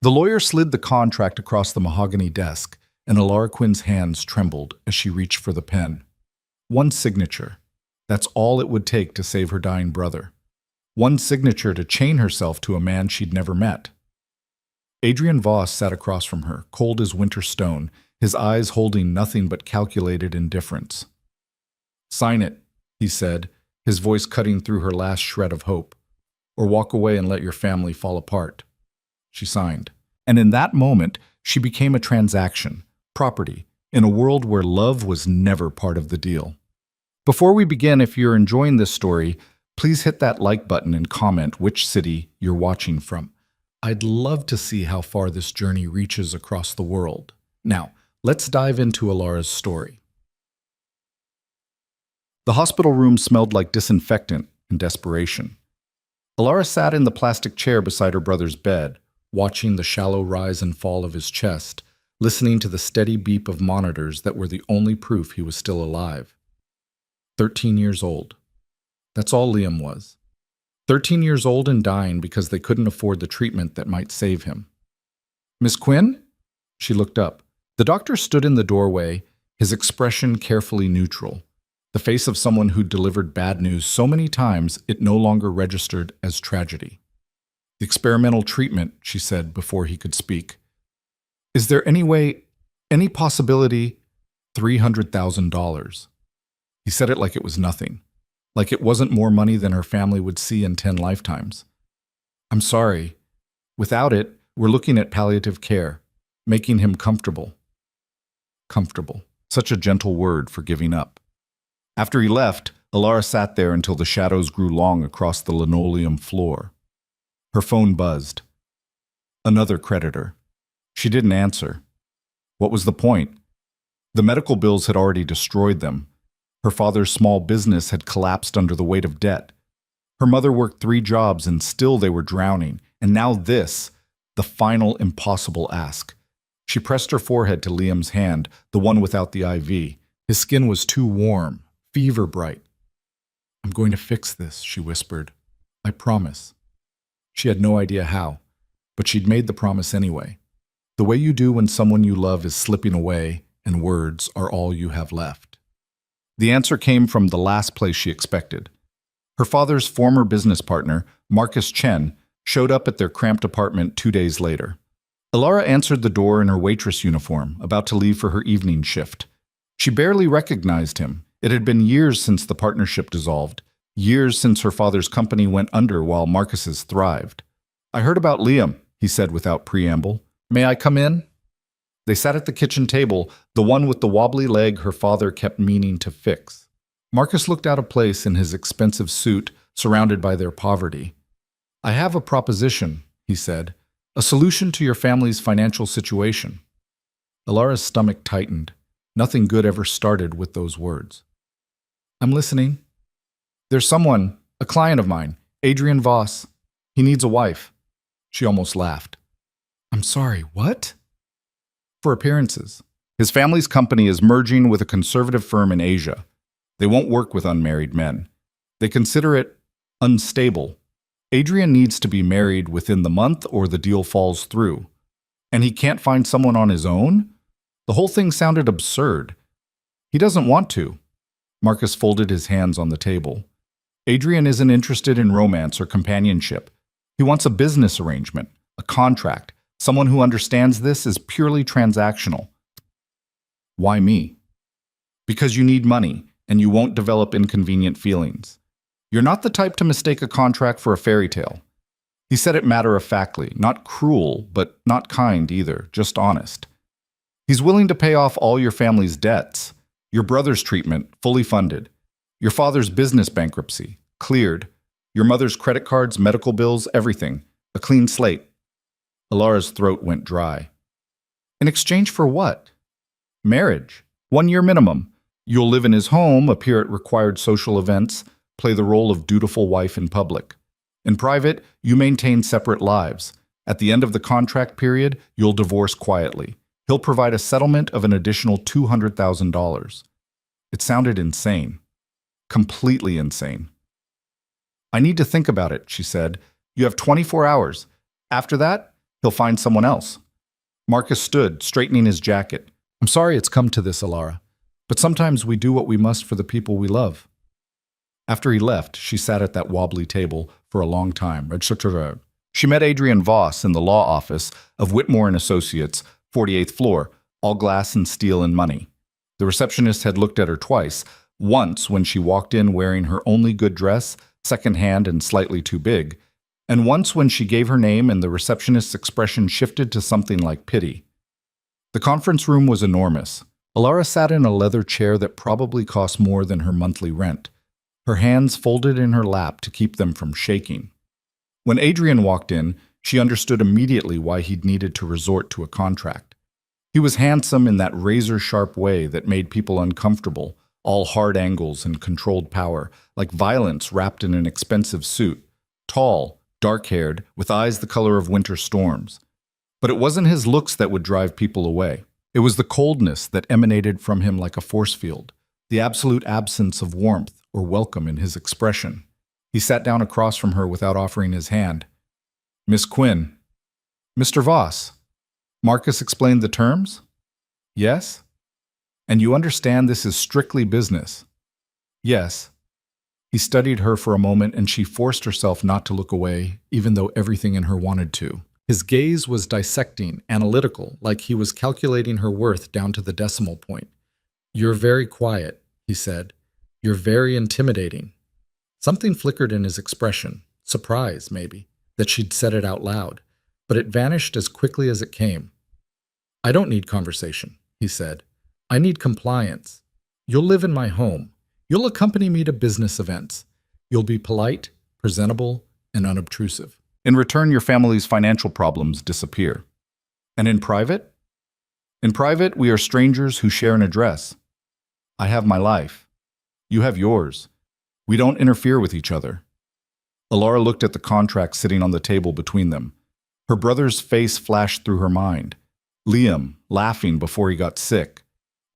The lawyer slid the contract across the mahogany desk, and Alara Quinn's hands trembled as she reached for the pen. One signature. That's all it would take to save her dying brother. One signature to chain herself to a man she'd never met. Adrian Voss sat across from her, cold as winter stone, his eyes holding nothing but calculated indifference. "Sign it," he said, his voice cutting through her last shred of hope. "Or walk away and let your family fall apart." She signed. And in that moment, she became a transaction, property, in a world where love was never part of the deal. Before we begin, if you're enjoying this story, please hit that like button and comment which city you're watching from. I'd love to see how far this journey reaches across the world. Now, let's dive into Alara's story. The hospital room smelled like disinfectant and desperation. Alara sat in the plastic chair beside her brother's bed, watching the shallow rise and fall of his chest, listening to the steady beep of monitors that were the only proof he was still alive. 13 years old. That's all Liam was. 13 years old and dying because they couldn't afford the treatment that might save him. "Miss Quinn?" She looked up. The doctor stood in the doorway, his expression carefully neutral, the face of someone who'd delivered bad news so many times it no longer registered as tragedy. "The experimental treatment," she said before he could speak. "Is there any way, any possibility?" $300,000. He said it like it was nothing, like it wasn't more money than her family would see in 10 lifetimes. "I'm sorry. Without it, we're looking at palliative care, making him comfortable." Comfortable. Such a gentle word for giving up. After he left, Alara sat there until the shadows grew long across the linoleum floor. Her phone buzzed. Another creditor. She didn't answer. What was the point? The medical bills had already destroyed them. Her father's small business had collapsed under the weight of debt. Her mother worked 3 jobs and still they were drowning. And now this, the final impossible ask. She pressed her forehead to Liam's hand, the one without the IV. His skin was too warm, fever bright. "I'm going to fix this," she whispered. "I promise." She had no idea how, but she'd made the promise anyway. The way you do when someone you love is slipping away and words are all you have left. The answer came from the last place she expected. Her father's former business partner, Marcus Chen, showed up at their cramped apartment 2 days later. Alara answered the door in her waitress uniform, about to leave for her evening shift. She barely recognized him. It had been years since the partnership dissolved, years since her father's company went under while Marcus's thrived. "I heard about Liam," he said without preamble. "May I come in?" They sat at the kitchen table, the one with the wobbly leg her father kept meaning to fix. Marcus looked out of place in his expensive suit, surrounded by their poverty. "I have a proposition," he said, "a solution to your family's financial situation." Alara's stomach tightened. Nothing good ever started with those words. "I'm listening." "There's someone, a client of mine, Adrian Voss. He needs a wife." She almost laughed. "I'm sorry, what?" "For appearances. His family's company is merging with a conservative firm in Asia. They won't work with unmarried men. They consider it unstable. Adrian needs to be married within the month or the deal falls through. And he can't find someone on his own? The whole thing sounded absurd. He doesn't want to." Marcus folded his hands on the table. "Adrian isn't interested in romance or companionship. He wants a business arrangement, a contract. Someone who understands this is purely transactional." "Why me?" "Because you need money, and you won't develop inconvenient feelings. You're not the type to mistake a contract for a fairy tale." He said it matter-of-factly, not cruel, but not kind either, just honest. "He's willing to pay off all your family's debts. Your brother's treatment, fully funded. Your father's business bankruptcy, cleared. Your mother's credit cards, medical bills, everything. A clean slate." Alara's throat went dry. "In exchange for what?" "Marriage. 1 year minimum. You'll live in his home, appear at required social events, play the role of dutiful wife in public. In private, you maintain separate lives. At the end of the contract period, you'll divorce quietly. He'll provide a settlement of an additional $200,000. It sounded insane. Completely insane. "I need to think about it," she said. "You have 24 hours. After that, He'll find someone else. Marcus stood, straightening his jacket. I'm sorry it's come to this, Alara, but sometimes we do what we must for the people we love. After he left, she sat at that wobbly table for a long time. She met Adrian Voss in the law office of Whitmore and Associates, 48th floor, all glass and steel and money. The receptionist had looked at her twice, once when she walked in wearing her only good dress, second-hand and slightly too big, and once when she gave her name and the receptionist's expression shifted to something like pity. The conference room was enormous. Alara sat in a leather chair that probably cost more than her monthly rent, her hands folded in her lap to keep them from shaking. When Adrian walked in, she understood immediately why he'd needed to resort to a contract. He was handsome in that razor-sharp way that made people uncomfortable, all hard angles and controlled power, like violence wrapped in an expensive suit. Tall, dark-haired, with eyes the color of winter storms. But it wasn't his looks that would drive people away. It was the coldness that emanated from him like a force field, the absolute absence of warmth or welcome in his expression. He sat down across from her without offering his hand. Miss Quinn. Mr. Voss. Marcus explained the terms? Yes? And you understand this is strictly business? Yes. He studied her for a moment and she forced herself not to look away, even though everything in her wanted to. His gaze was dissecting, analytical, like he was calculating her worth down to the decimal point. You're very quiet, he said. You're very intimidating. Something flickered in his expression, surprise, maybe, that she'd said it out loud, but it vanished as quickly as it came. I don't need conversation, he said. I need compliance. You'll live in my home. You'll accompany me to business events. You'll be polite, presentable, and unobtrusive. In return, your family's financial problems disappear. And in private? In private, we are strangers who share an address. I have my life. You have yours. We don't interfere with each other. Alara looked at the contract sitting on the table between them. Her brother's face flashed through her mind. Liam, laughing before he got sick.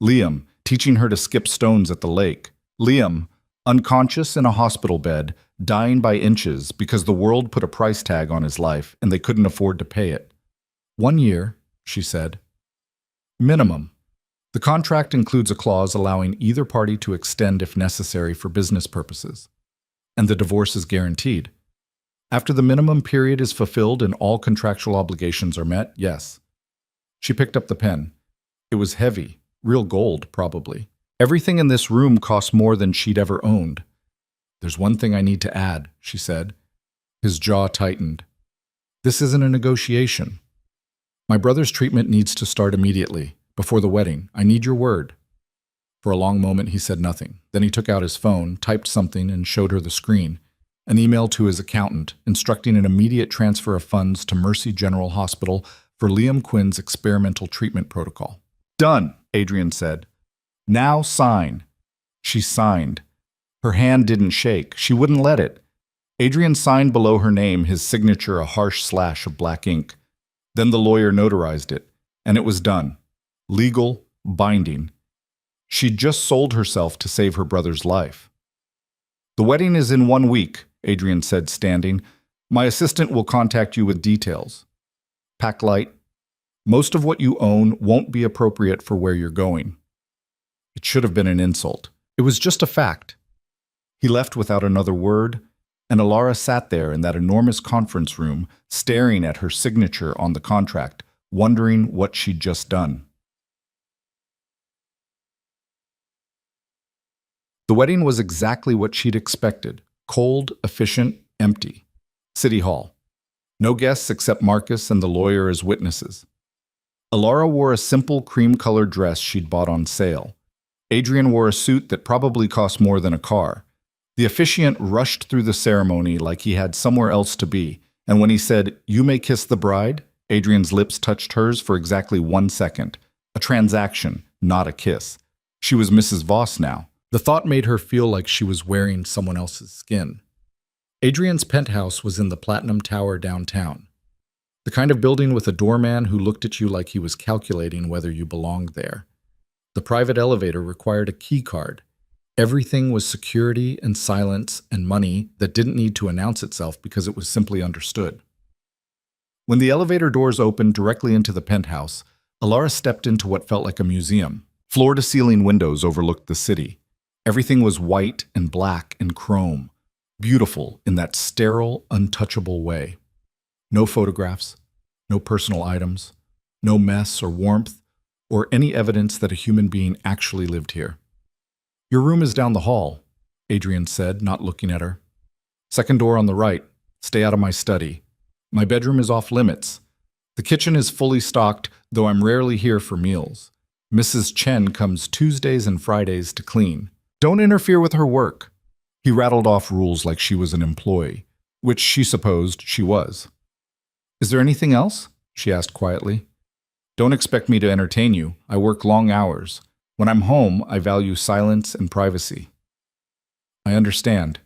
Liam, teaching her to skip stones at the lake. Liam, unconscious in a hospital bed, dying by inches because the world put a price tag on his life and they couldn't afford to pay it. 1 year, she said. Minimum. The contract includes a clause allowing either party to extend if necessary for business purposes. And the divorce is guaranteed. After the minimum period is fulfilled and all contractual obligations are met, yes. She picked up the pen. It was heavy, real gold, probably. Everything in this room cost more than she'd ever owned. There's one thing I need to add, she said. His jaw tightened. This isn't a negotiation. My brother's treatment needs to start immediately, before the wedding. I need your word. For a long moment, he said nothing. Then he took out his phone, typed something, and showed her the screen. An email to his accountant, instructing an immediate transfer of funds to Mercy General Hospital for Liam Quinn's experimental treatment protocol. Done, Adrian said. Now sign. She signed. Her hand didn't shake. She wouldn't let it. Adrian signed below her name, his signature a harsh slash of black ink. Then the lawyer notarized it, and it was done. Legal, binding. She'd just sold herself to save her brother's life. The wedding is in 1 week, Adrian said, standing. My assistant will contact you with details. Pack light. Most of what you own won't be appropriate for where you're going. It should have been an insult. It was just a fact. He left without another word, and Alara sat there in that enormous conference room, staring at her signature on the contract, wondering what she'd just done. The wedding was exactly what she'd expected. Cold, efficient, empty. City Hall. No guests except Marcus and the lawyer as witnesses. Alara wore a simple cream-colored dress she'd bought on sale. Adrian wore a suit that probably cost more than a car. The officiant rushed through the ceremony like he had somewhere else to be, and when he said, "You may kiss the bride," Adrian's lips touched hers for exactly 1 second. A transaction, not a kiss. She was Mrs. Voss now. The thought made her feel like she was wearing someone else's skin. Adrian's penthouse was in the Platinum Tower downtown. The kind of building with a doorman who looked at you like he was calculating whether you belonged there. The private elevator required a key card. Everything was security and silence and money that didn't need to announce itself because it was simply understood. When the elevator doors opened directly into the penthouse, Alara stepped into what felt like a museum. Floor-to-ceiling windows overlooked the city. Everything was white and black and chrome, beautiful in that sterile, untouchable way. No photographs, no personal items, no mess or warmth, or any evidence that a human being actually lived here. "Your room is down the hall," Adrian said, not looking at her. "Second door on the right. Stay out of my study. My bedroom is off limits. The kitchen is fully stocked, though I'm rarely here for meals. Mrs. Chen comes Tuesdays and Fridays to clean. Don't interfere with her work." He rattled off rules like she was an employee, which she supposed she was. "Is there anything else?" she asked quietly. "Don't expect me to entertain you. I work long hours. When I'm home, I value silence and privacy." "I understand."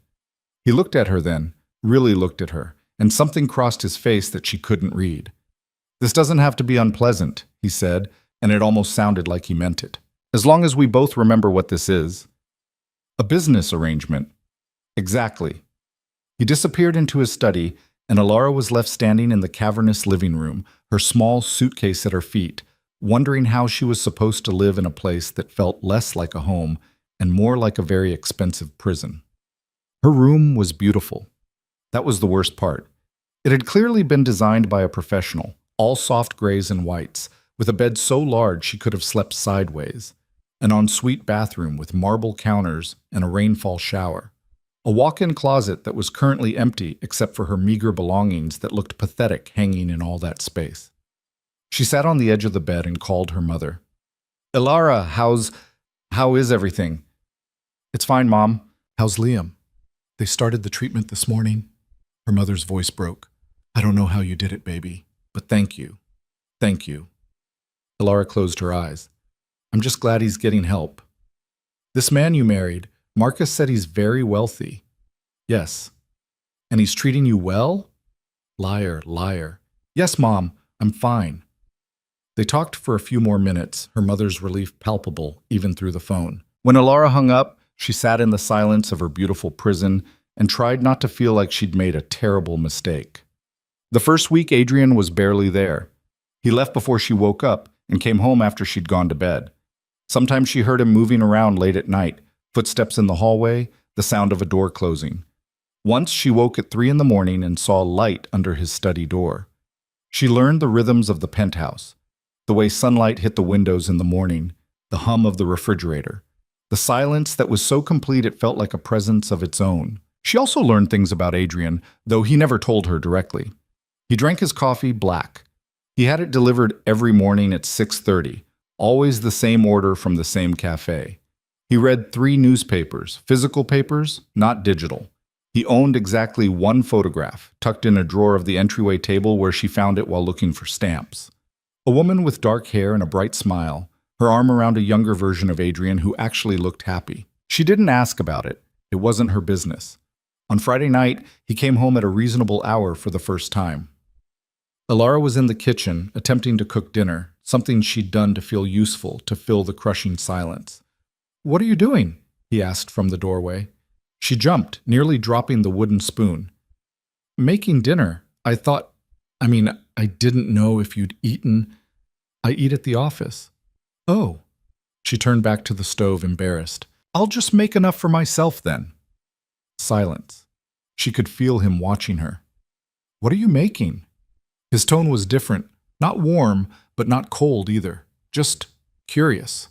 He looked at her then, really looked at her, and something crossed his face that she couldn't read. "This doesn't have to be unpleasant," he said, and it almost sounded like he meant it. "As long as we both remember what this is." "A business arrangement." "Exactly." He disappeared into his study, and Alara was left standing in the cavernous living room, her small suitcase at her feet, wondering how she was supposed to live in a place that felt less like a home and more like a very expensive prison. Her room was beautiful. That was the worst part. It had clearly been designed by a professional, all soft grays and whites, with a bed so large she could have slept sideways, an ensuite bathroom with marble counters and a rainfall shower, a walk-in closet that was currently empty except for her meager belongings that looked pathetic hanging in all that space. She sat on the edge of the bed and called her mother. "Ilara, how is everything?" "It's fine, Mom." "How's Liam?" "They started the treatment this morning." Her mother's voice broke. "I don't know how you did it, baby, but thank you. Thank you." Ilara closed her eyes. "I'm just glad he's getting help." "This man you married, Marcus said he's very wealthy." "Yes." "And he's treating you well?" "Liar, liar." "Yes, Mom, I'm fine." They talked for a few more minutes, her mother's relief palpable even through the phone. When Alara hung up, she sat in the silence of her beautiful prison and tried not to feel like she'd made a terrible mistake. The first week, Adrian was barely there. He left before she woke up and came home after she'd gone to bed. Sometimes she heard him moving around late at night, footsteps in the hallway, the sound of a door closing. Once she woke at 3 in the morning and saw light under his study door. She learned the rhythms of the penthouse, the way sunlight hit the windows in the morning, the hum of the refrigerator, the silence that was so complete it felt like a presence of its own. She also learned things about Adrian, though he never told her directly. He drank his coffee black. He had it delivered every morning at 6:30, always the same order from the same cafe. He read 3 newspapers, physical papers, not digital. He owned exactly 1 photograph, tucked in a drawer of the entryway table where she found it while looking for stamps. A woman with dark hair and a bright smile, her arm around a younger version of Adrian who actually looked happy. She didn't ask about it. It wasn't her business. On Friday night, he came home at a reasonable hour for the first time. Alara was in the kitchen, attempting to cook dinner, something she'd done to feel useful, to fill the crushing silence. "What are you doing?" he asked from the doorway. She jumped, nearly dropping the wooden spoon. "Making dinner. I didn't know if you'd eaten. I eat at the office." "Oh." She turned back to the stove, embarrassed. "I'll just make enough for myself then." Silence. She could feel him watching her. "What are you making?" His tone was different, not warm, but not cold either, just curious.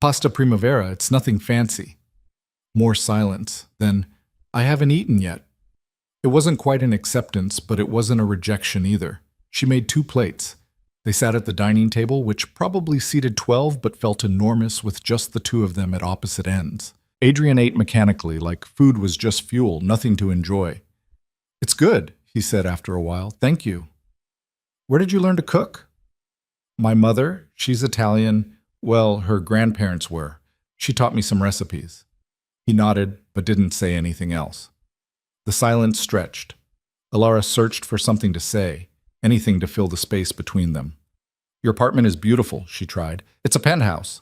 "Pasta primavera, it's nothing fancy." More silence. Then, "I haven't eaten yet." It wasn't quite an acceptance, but it wasn't a rejection either. She made 2 plates. They sat at the dining table, which probably seated 12 but felt enormous with just the 2 of them at opposite ends. Adrian ate mechanically, like food was just fuel, nothing to enjoy. "It's good," he said after a while. "Thank you." "Where did you learn to cook?" "My mother, she's Italian. Well, her grandparents were. She taught me some recipes." He nodded, but didn't say anything else. The silence stretched. Alara searched for something to say, anything to fill the space between them. "Your apartment is beautiful," she tried. "It's a penthouse."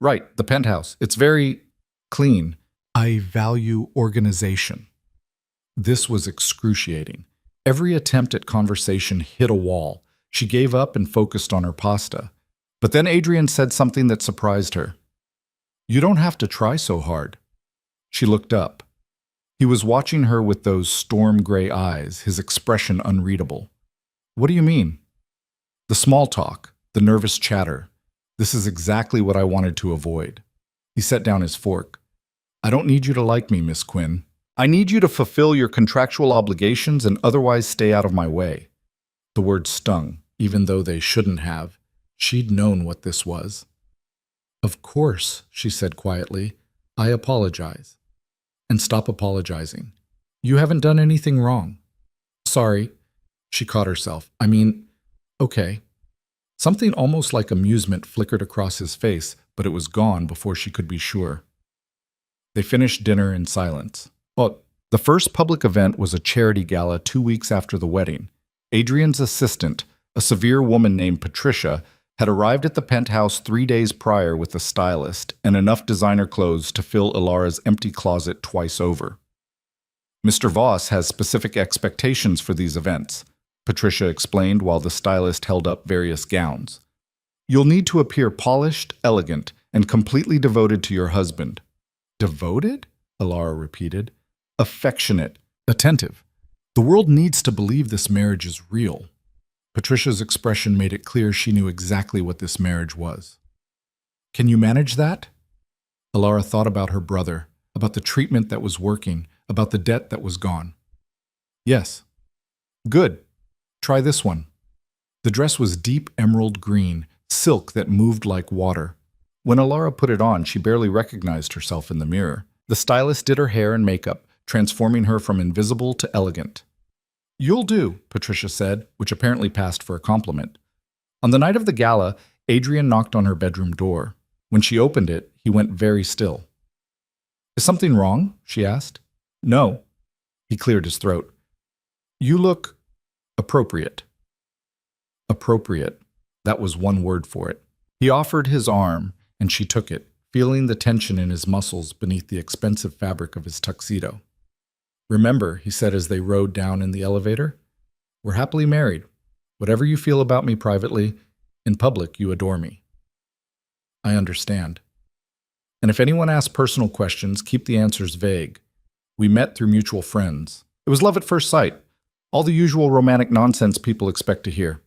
"Right, the penthouse. It's very clean." "I value organization." This was excruciating. Every attempt at conversation hit a wall. She gave up and focused on her pasta. But then Adrian said something that surprised her. "You don't have to try so hard." She looked up. He was watching her with those storm gray eyes, his expression unreadable. "What do you mean?" "The small talk, the nervous chatter. This is exactly what I wanted to avoid." He set down his fork. "I don't need you to like me, Miss Quinn. I need you to fulfill your contractual obligations and otherwise stay out of my way." The words stung, even though they shouldn't have. She'd known what this was. "Of course," she said quietly. "I apologize." "And stop apologizing. You haven't done anything wrong." "Sorry." She caught herself. Okay. Something almost like amusement flickered across his face, but it was gone before she could be sure. They finished dinner in silence. Well, the first public event was a charity gala 2 weeks after the wedding. Adrian's assistant, a severe woman named Patricia, had arrived at the penthouse 3 days prior with a stylist and enough designer clothes to fill Ilara's empty closet twice over. "Mr. Voss has specific expectations for these events," Patricia explained while the stylist held up various gowns. "You'll need to appear polished, elegant, and completely devoted to your husband." "Devoted?" Ilara repeated. "Affectionate, attentive. The world needs to believe this marriage is real." Patricia's expression made it clear she knew exactly what this marriage was. "Can you manage that?" Ilara thought about her brother, about the treatment that was working, about the debt that was gone. "Yes." "Good. Try this one." The dress was deep emerald green, silk that moved like water. When Ilara put it on, she barely recognized herself in the mirror. The stylist did her hair and makeup, transforming her from invisible to elegant. "You'll do," Patricia said, which apparently passed for a compliment. On the night of the gala, Adrian knocked on her bedroom door. When she opened it, he went very still. "Is something wrong?" she asked. "No." He cleared his throat. "You look appropriate." Appropriate. That was one word for it. He offered his arm, and she took it, feeling the tension in his muscles beneath the expensive fabric of his tuxedo. "Remember," he said as they rode down in the elevator, "we're happily married. Whatever you feel about me privately, in public you adore me." "I understand. And if anyone asks personal questions, keep the answers vague. We met through mutual friends. It was love at first sight. All the usual romantic nonsense people expect to hear."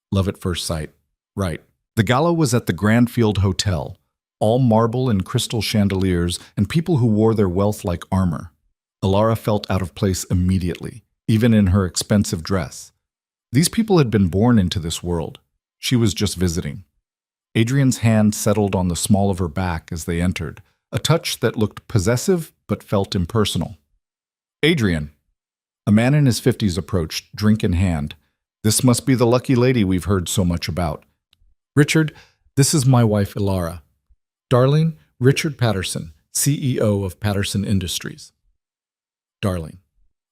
Love at first sight. Right. The gala was at the Grandfield Hotel, all marble and crystal chandeliers and people who wore their wealth like armor. Ilara felt out of place immediately, even in her expensive dress. These people had been born into this world. She was just visiting. Adrian's hand settled on the small of her back as they entered, a touch that looked possessive but felt impersonal. "Adrian." A man in his 50s approached, drink in hand. "This must be the lucky lady we've heard so much about." "Richard, this is my wife Ilara. Darling, Richard Patterson, CEO of Patterson Industries." Darling.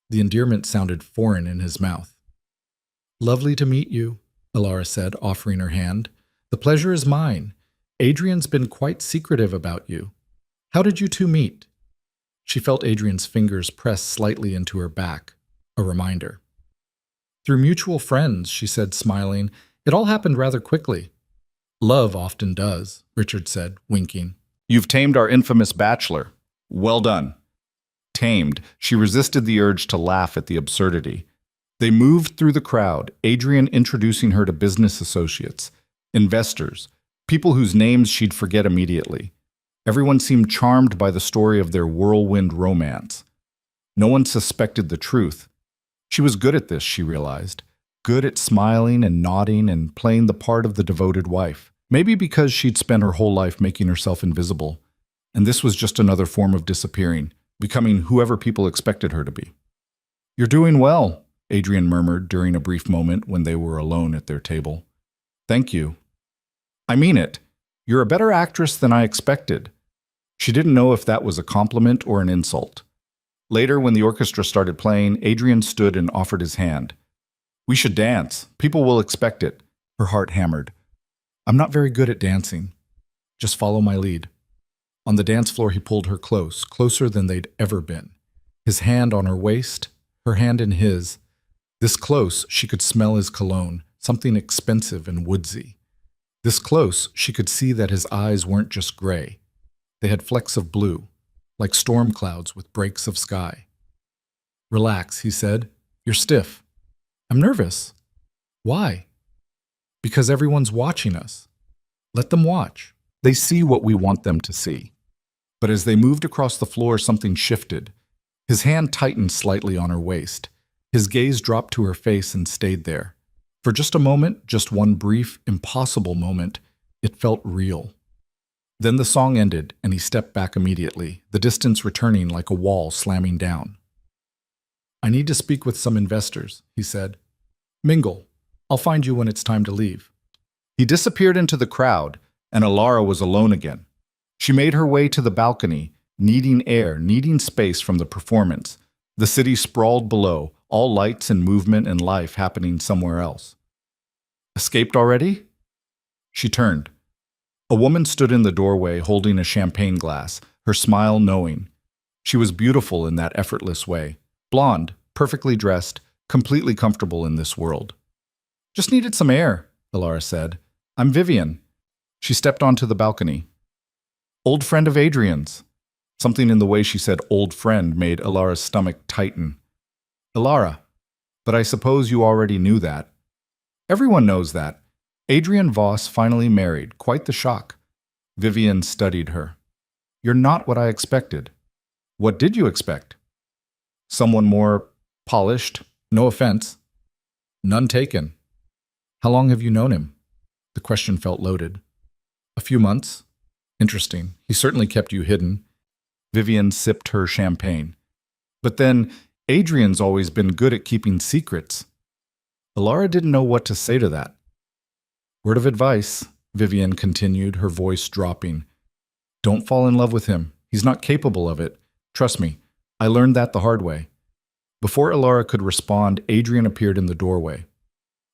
The endearment sounded foreign in his mouth. "Lovely to meet you," Ilara said, offering her hand. "The pleasure is mine. Adrian's been quite secretive about you. How did you two meet?" She felt Adrian's fingers press slightly into her back, a reminder. "Through mutual friends," she said, smiling. "It all happened rather quickly." "Love often does," Richard said, winking. "You've tamed our infamous bachelor. Well done." Tamed, she resisted the urge to laugh at the absurdity. They moved through the crowd, Adrian introducing her to business associates, investors, people whose names she'd forget immediately. Everyone seemed charmed by the story of their whirlwind romance. No one suspected the truth. She was good at this, she realized. Good at smiling and nodding and playing the part of the devoted wife. Maybe because she'd spent her whole life making herself invisible. And this was just another form of disappearing, becoming whoever people expected her to be. "You're doing well," Adrian murmured during a brief moment when they were alone at their table. "Thank you." "I mean it. You're a better actress than I expected." She didn't know if that was a compliment or an insult. Later, when the orchestra started playing, Adrian stood and offered his hand. "We should dance. People will expect it." Her heart hammered. "I'm not very good at dancing. Just follow my lead." On the dance floor, he pulled her close, closer than they'd ever been. His hand on her waist, her hand in his. This close, she could smell his cologne, something expensive and woodsy. This close, she could see that his eyes weren't just gray. They had flecks of blue, like storm clouds with breaks of sky. "Relax," he said. "You're stiff." "I'm nervous." "Why?" "Because everyone's watching us." "Let them watch. They see what we want them to see." But as they moved across the floor, something shifted. His hand tightened slightly on her waist. His gaze dropped to her face and stayed there. For just a moment, just one brief, impossible moment, it felt real. Then the song ended, and he stepped back immediately, the distance returning like a wall slamming down. "I need to speak with some investors," he said. "Mingle. I'll find you when it's time to leave." He disappeared into the crowd, and Alara was alone again. She made her way to the balcony, needing air, needing space from the performance. The city sprawled below, all lights and movement and life happening somewhere else. "Escaped already?" She turned. A woman stood in the doorway holding a champagne glass, her smile knowing. She was beautiful in that effortless way. Blonde, perfectly dressed, completely comfortable in this world. "Just needed some air," Alara said. "I'm Vivian." She stepped onto the balcony. "Old friend of Adrian's." Something in the way she said "old friend" made Alara's stomach tighten. "Alara, but I suppose you already knew that." "Everyone knows that. Adrian Voss finally married. Quite the shock." Vivian studied her. "You're not what I expected." "What did you expect?" "Someone more polished. No offense." "None taken." "How long have you known him?" The question felt loaded. "A few months." "Interesting. He certainly kept you hidden." Vivian sipped her champagne. "But then, Adrian's always been good at keeping secrets." Alara didn't know what to say to that. "Word of advice," Vivian continued, her voice dropping. "Don't fall in love with him. He's not capable of it. Trust me, I learned that the hard way." Before Alara could respond, Adrian appeared in the doorway.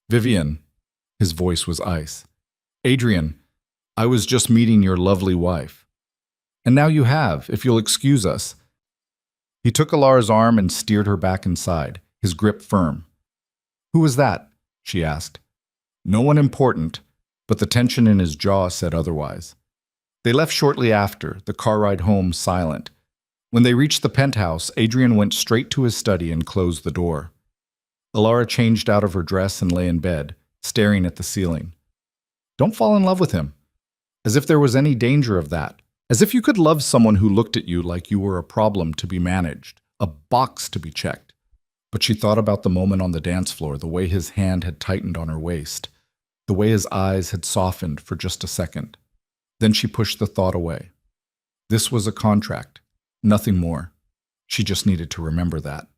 "Vivian," his voice was ice. "Adrian, I was just meeting your lovely wife." "And now you have, if you'll excuse us." He took Alara's arm and steered her back inside, his grip firm. "Who was that?" she asked. No one important, but the tension in his jaw said otherwise. They left shortly after, the car ride home silent. When they reached the penthouse, Adrian went straight to his study and closed the door. Alara changed out of her dress and lay in bed, staring at the ceiling. Don't fall in love with him. As if there was any danger of that. As if you could love someone who looked at you like you were a problem to be managed, a box to be checked. But she thought about the moment on the dance floor, the way his hand had tightened on her waist, the way his eyes had softened for just a second. Then she pushed the thought away. This was a contract, nothing more. She just needed to remember that.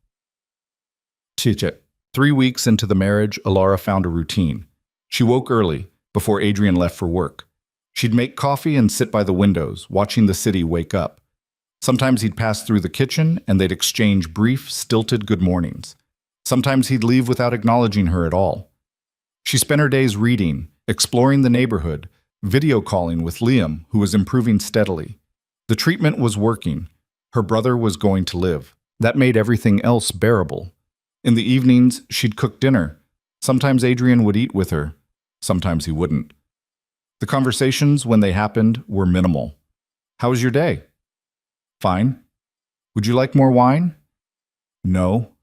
Chichet. 3 weeks into the marriage, Alara found a routine. She woke early, before Adrian left for work. She'd make coffee and sit by the windows, watching the city wake up. Sometimes he'd pass through the kitchen, and they'd exchange brief, stilted good mornings. Sometimes he'd leave without acknowledging her at all. She spent her days reading, exploring the neighborhood, video calling with Liam, who was improving steadily. The treatment was working. Her brother was going to live. That made everything else bearable. In the evenings, she'd cook dinner. Sometimes Adrian would eat with her. Sometimes he wouldn't. The conversations, when they happened, were minimal. How was your day? Fine. Would you like more wine? No.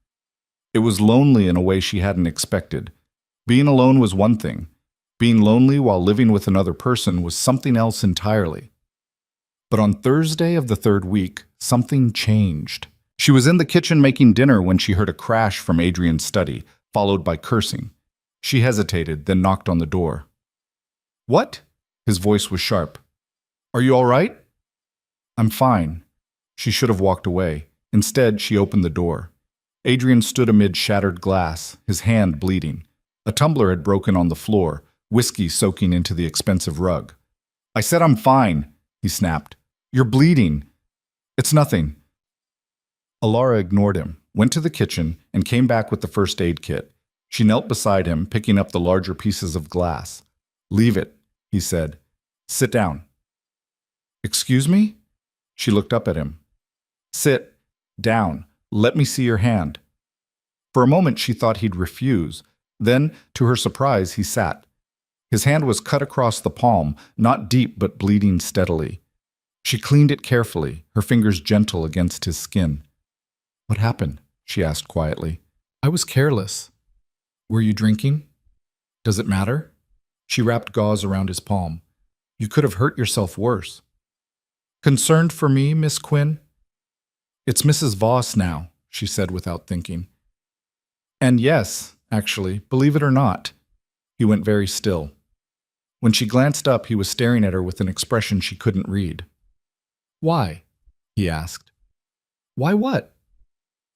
It was lonely in a way she hadn't expected. Being alone was one thing. Being lonely while living with another person was something else entirely. But on Thursday of the 3rd week, something changed. She was in the kitchen making dinner when she heard a crash from Adrian's study, followed by cursing. She hesitated, then knocked on the door. What? His voice was sharp. Are you all right? I'm fine. She should have walked away. Instead, she opened the door. Adrian stood amid shattered glass, his hand bleeding. A tumbler had broken on the floor, whiskey soaking into the expensive rug. I said I'm fine, he snapped. You're bleeding. It's nothing. Alara ignored him, went to the kitchen, and came back with the first aid kit. She knelt beside him, picking up the larger pieces of glass. Leave it, he said. Sit down. Excuse me? She looked up at him. Sit down. Let me see your hand. For a moment, she thought he'd refuse. Then, to her surprise, he sat. His hand was cut across the palm, not deep but bleeding steadily. She cleaned it carefully, her fingers gentle against his skin. "What happened?" she asked quietly. "I was careless." "Were you drinking?" "Does it matter?" She wrapped gauze around his palm. "You could have hurt yourself worse." "Concerned for me, Miss Quinn?" "It's Mrs. Voss now," she said without thinking. "And yes, actually, believe it or not." He went very still. When she glanced up, he was staring at her with an expression she couldn't read. "Why?" he asked. "Why what?"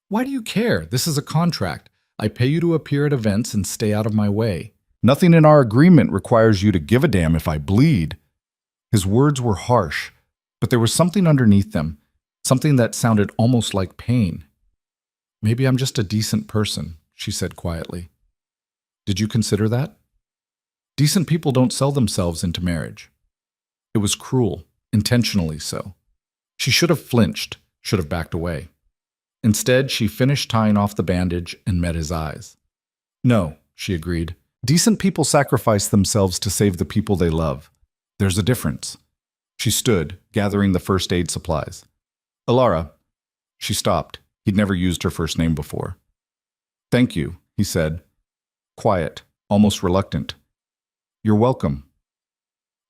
"Why do you care? This is a contract. I pay you to appear at events and stay out of my way. Nothing in our agreement requires you to give a damn if I bleed." His words were harsh, but there was something underneath them, something that sounded almost like pain. "Maybe I'm just a decent person," she said quietly. "Did you consider that?" "Decent people don't sell themselves into marriage." It was cruel, intentionally so. She should have flinched, should have backed away. Instead, she finished tying off the bandage and met his eyes. "No," she agreed. "Decent people sacrifice themselves to save the people they love. There's a difference." She stood, gathering the first aid supplies. "Alara." She stopped. He'd never used her first name before. "Thank you," he said. Quiet, almost reluctant. "You're welcome."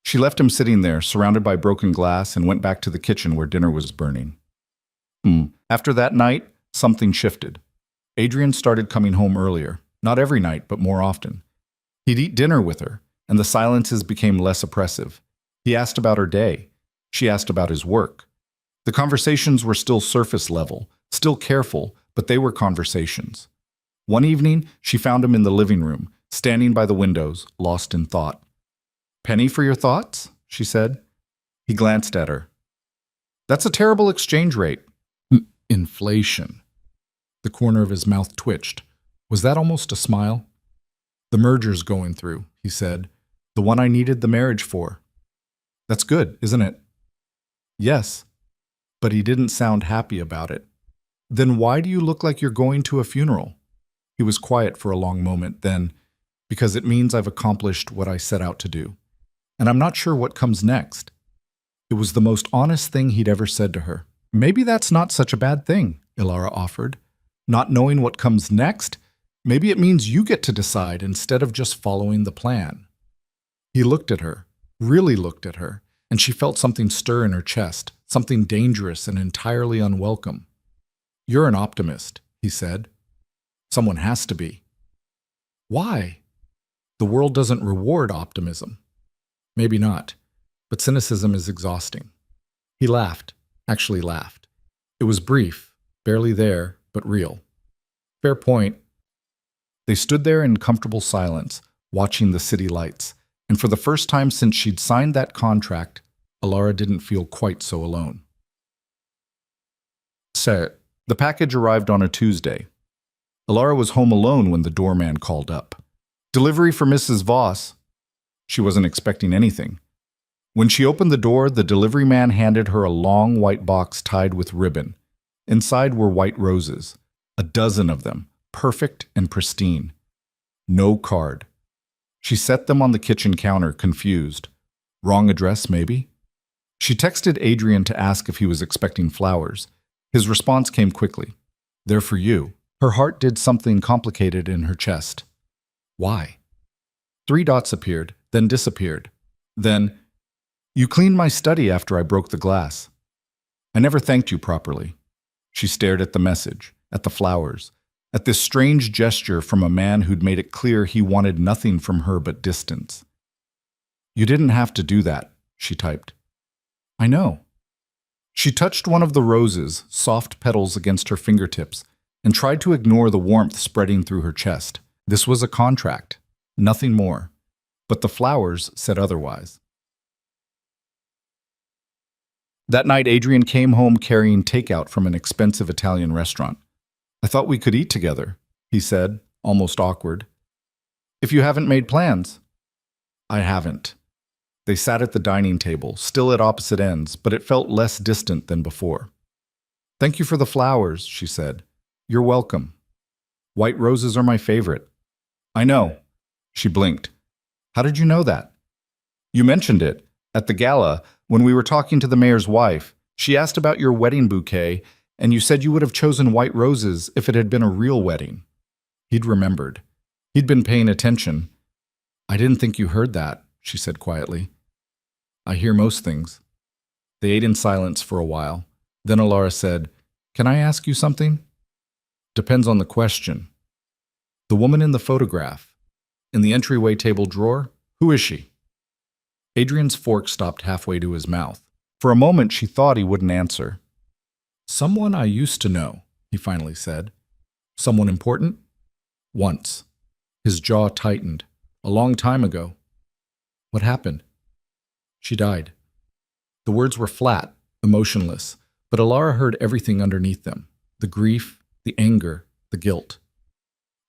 She left him sitting there, surrounded by broken glass, and went back to the kitchen where dinner was burning. After that night, something shifted. Adrian started coming home earlier, not every night, but more often. He'd eat dinner with her, and the silences became less oppressive. He asked about her day. She asked about his work. The conversations were still surface level, still careful, but they were conversations. One evening, she found him in the living room, standing by the windows, lost in thought. "Penny for your thoughts?" she said. He glanced at her. "That's a terrible exchange rate." "Inflation." The corner of his mouth twitched. Was that almost a smile? "The merger's going through," he said. "The one I needed the marriage for." "That's good, isn't it?" "Yes." But he didn't sound happy about it. "Then why do you look like you're going to a funeral?" He was quiet for a long moment, then, "Because it means I've accomplished what I set out to do. And I'm not sure what comes next." It was the most honest thing he'd ever said to her. "Maybe that's not such a bad thing," Ilara offered. "Not knowing what comes next? Maybe it means you get to decide instead of just following the plan." He looked at her, really looked at her, and she felt something stir in her chest, something dangerous and entirely unwelcome. "You're an optimist," he said. "Someone has to be." "Why?" "The world doesn't reward optimism." "Maybe not, but cynicism is exhausting." He laughed, actually laughed. It was brief, barely there, but real. "Fair point." They stood there in comfortable silence, watching the city lights, and for the first time since she'd signed that contract, Alara didn't feel quite so alone. So, the package arrived on a Tuesday. Alara was home alone when the doorman called up. "Delivery for Mrs. Voss." She wasn't expecting anything. When she opened the door, the delivery man handed her a long white box tied with ribbon. Inside were white roses, a dozen of them, perfect and pristine. No card. She set them on the kitchen counter, confused. Wrong address, maybe? She texted Adrian to ask if he was expecting flowers. His response came quickly. "They're for you." Her heart did something complicated in her chest. Why? 3 dots appeared, then disappeared. Then, "You cleaned my study after I broke the glass. I never thanked you properly." She stared at the message, at the flowers, at this strange gesture from a man who'd made it clear he wanted nothing from her but distance. "You didn't have to do that," she typed. "I know." She touched one of the roses, soft petals against her fingertips, and tried to ignore the warmth spreading through her chest. This was a contract, nothing more. But the flowers said otherwise. That night, Adrian came home carrying takeout from an expensive Italian restaurant. "I thought we could eat together," he said, almost awkward. "If you haven't made plans." "I haven't." They sat at the dining table, still at opposite ends, but it felt less distant than before. "Thank you for the flowers," she said. "You're welcome." White roses are my favorite. I know. She blinked. How did you know that? You mentioned it. At the gala, when we were talking to the mayor's wife, she asked about your wedding bouquet, and you said you would have chosen white roses if it had been a real wedding. He'd remembered. He'd been paying attention. I didn't think you heard that, she said quietly. I hear most things. They ate in silence for a while. Then Alara said, Can I ask you something? Depends on the question. The woman in the photograph, in the entryway table drawer, who is she? Adrian's fork stopped halfway to his mouth. For a moment, she thought he wouldn't answer. Someone I used to know, he finally said. Someone important? Once. His jaw tightened. A long time ago. What happened? She died. The words were flat, emotionless, but Alara heard everything underneath them. The grief, the anger, the guilt.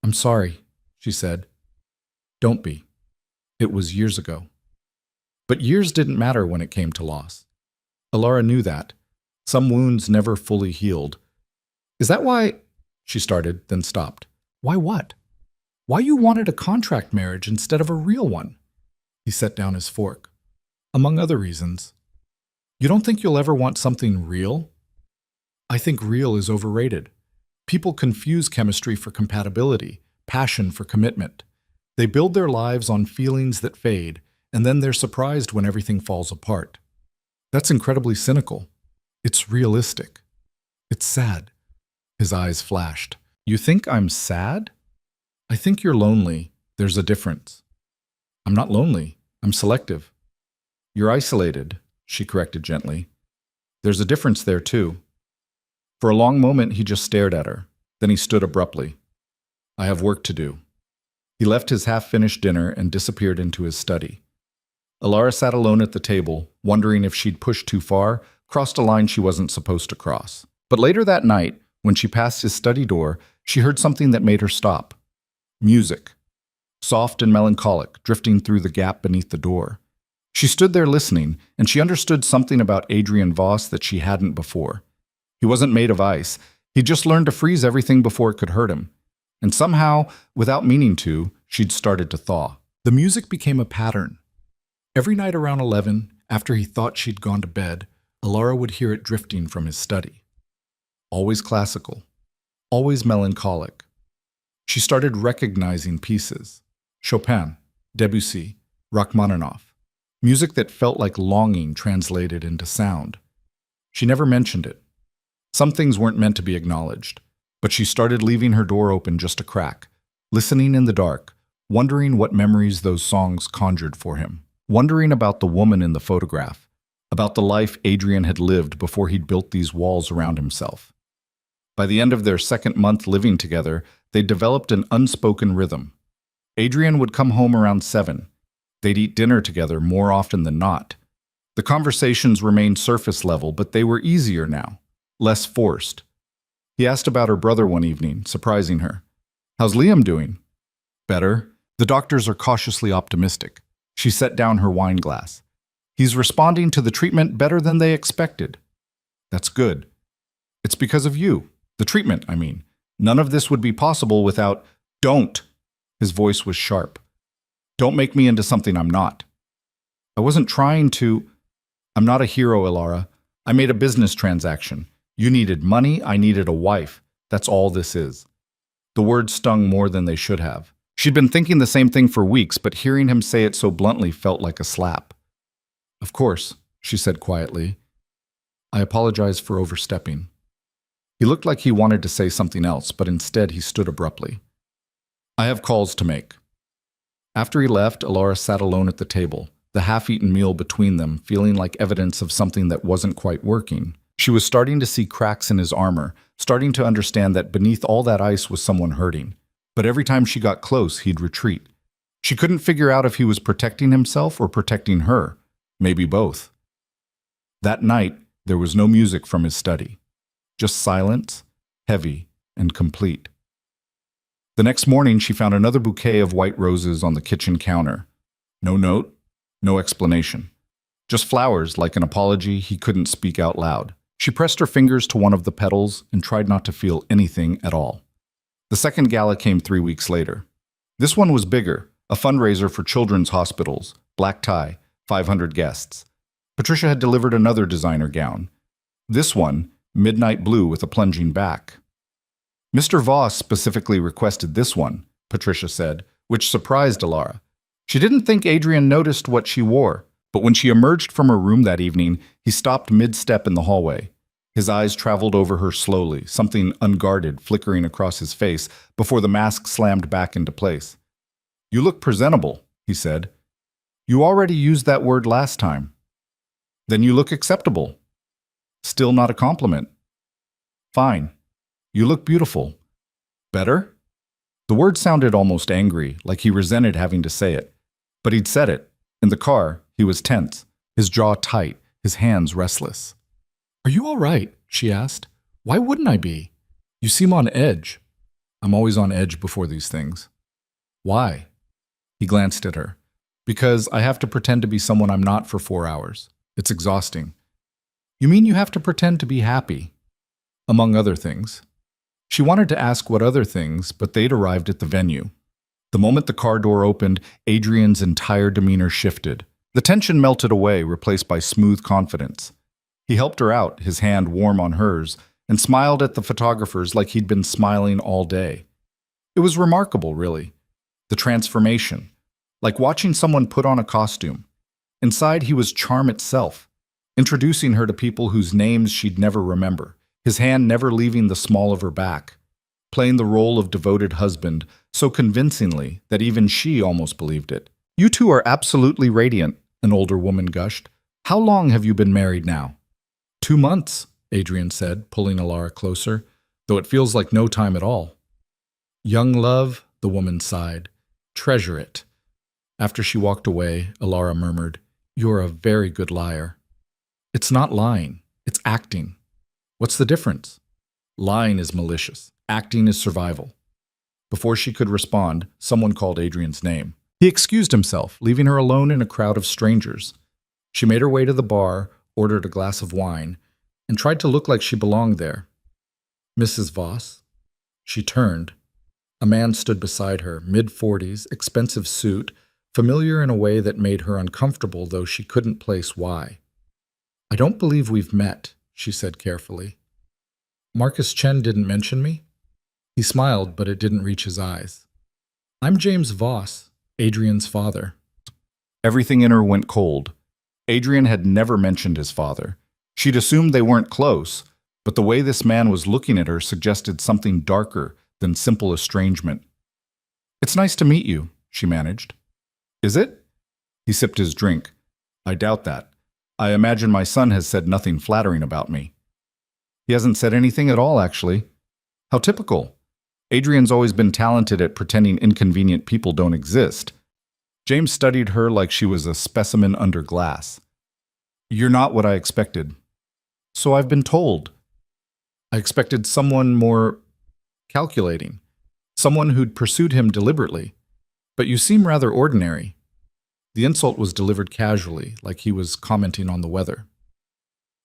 I'm sorry, she said. Don't be. It was years ago. But years didn't matter when it came to loss. Alara knew that. Some wounds never fully healed. Is that why? She started, then stopped. Why what? Why you wanted a contract marriage instead of a real one? He set down his fork. Among other reasons. You don't think you'll ever want something real? I think real is overrated. People confuse chemistry for compatibility, passion for commitment. They build their lives on feelings that fade, and then they're surprised when everything falls apart. That's incredibly cynical. It's realistic. It's sad. His eyes flashed. You think I'm sad? I think you're lonely. There's a difference. I'm not lonely. I'm selective. You're isolated, she corrected gently. There's a difference there, too. For a long moment, he just stared at her. Then he stood abruptly. I have work to do. He left his half-finished dinner and disappeared into his study. Alara sat alone at the table, wondering if she'd pushed too far, crossed a line she wasn't supposed to cross. But later that night, when she passed his study door, she heard something that made her stop. Music. Soft and melancholic, drifting through the gap beneath the door. She stood there listening, and she understood something about Adrian Voss that she hadn't before. He wasn't made of ice. He'd just learned to freeze everything before it could hurt him. And somehow, without meaning to, she'd started to thaw. The music became a pattern. Every night around 11, after he thought she'd gone to bed, Alara would hear it drifting from his study. Always classical. Always melancholic. She started recognizing pieces. Chopin, Debussy, Rachmaninoff. Music that felt like longing translated into sound. She never mentioned it. Some things weren't meant to be acknowledged, but she started leaving her door open just a crack, listening in the dark, wondering what memories those songs conjured for him, wondering about the woman in the photograph, about the life Adrian had lived before he'd built these walls around himself. By the end of their second month living together, they'd developed an unspoken rhythm. Adrian would come home around 7. They'd eat dinner together more often than not. The conversations remained surface level, but they were easier now, less forced. He asked about her brother one evening, surprising her. How's Liam doing? Better. The doctors are cautiously optimistic. She set down her wine glass. He's responding to the treatment better than they expected. That's good. It's because of you. The treatment, I mean. None of this would be possible without... Don't! His voice was sharp. Don't make me into something I'm not. I wasn't trying to... I'm not a hero, Alara. I made a business transaction. You needed money, I needed a wife. That's all this is. The words stung more than they should have. She'd been thinking the same thing for weeks, but hearing him say it so bluntly felt like a slap. Of course, she said quietly. I apologize for overstepping. He looked like he wanted to say something else, but instead he stood abruptly. I have calls to make. After he left, Alara sat alone at the table, the half-eaten meal between them, feeling like evidence of something that wasn't quite working. She was starting to see cracks in his armor, starting to understand that beneath all that ice was someone hurting. But every time she got close, he'd retreat. She couldn't figure out if he was protecting himself or protecting her. Maybe both. That night, there was no music from his study. Just silence, heavy and complete. The next morning, she found another bouquet of white roses on the kitchen counter. No note, no explanation. Just flowers, like an apology he couldn't speak out loud. She pressed her fingers to one of the petals and tried not to feel anything at all. The second gala came 3 weeks later. This one was bigger, a fundraiser for children's hospitals, black tie, 500 guests. Patricia had delivered another designer gown. This one, midnight blue with a plunging back. Mr. Voss specifically requested this one, Patricia said, which surprised Alara. She didn't think Adrian noticed what she wore, but when she emerged from her room that evening, he stopped mid-step in the hallway. His eyes traveled over her slowly, something unguarded flickering across his face before the mask slammed back into place. "You look presentable," he said. "You already used that word last time." "Then you look acceptable." "Still not a compliment." "Fine. You look beautiful." "Better?" The word sounded almost angry, like he resented having to say it. But he'd said it. In the car, he was tense, his jaw tight, his hands restless. "Are you all right?" she asked. "Why wouldn't I be? You seem on edge." "I'm always on edge before these things." "Why?" He glanced at her. "Because I have to pretend to be someone I'm not for 4 hours. It's exhausting." "You mean you have to pretend to be happy?" "Among other things." She wanted to ask what other things, but they'd arrived at the venue. The moment the car door opened, Adrian's entire demeanor shifted. The tension melted away, replaced by smooth confidence. He helped her out, his hand warm on hers, and smiled at the photographers like he'd been smiling all day. It was remarkable, really. The transformation. Like watching someone put on a costume. Inside, he was charm itself, introducing her to people whose names she'd never remember, his hand never leaving the small of her back, playing the role of devoted husband so convincingly that even she almost believed it. "You two are absolutely radiant," an older woman gushed. "How long have you been married now?" 2 months, Adrian said, pulling Alara closer, though it feels like no time at all. "Young love," the woman sighed. "Treasure it." After she walked away, Alara murmured, "You're a very good liar." "It's not lying, it's acting." "What's the difference?" "Lying is malicious. Acting is survival." Before she could respond, someone called Adrian's name. He excused himself, leaving her alone in a crowd of strangers. She made her way to the bar, ordered a glass of wine, and tried to look like she belonged there. "Mrs. Voss?" She turned. A man stood beside her, mid-40s, expensive suit, familiar in a way that made her uncomfortable, though she couldn't place why. "I don't believe we've met," she said carefully. "Marcus Chen didn't mention me?" He smiled, but it didn't reach his eyes. "I'm James Voss, Adrian's father." Everything in her went cold. Adrian had never mentioned his father. She'd assumed they weren't close, but the way this man was looking at her suggested something darker than simple estrangement. "It's nice to meet you," she managed. "Is it?" He sipped his drink. "I doubt that. I imagine my son has said nothing flattering about me." "He hasn't said anything at all, actually." "How typical. Adrian's always been talented at pretending inconvenient people don't exist." James studied her like she was a specimen under glass. "You're not what I expected." "So I've been told." "I expected someone more calculating, someone who'd pursued him deliberately. But you seem rather ordinary." The insult was delivered casually, like he was commenting on the weather.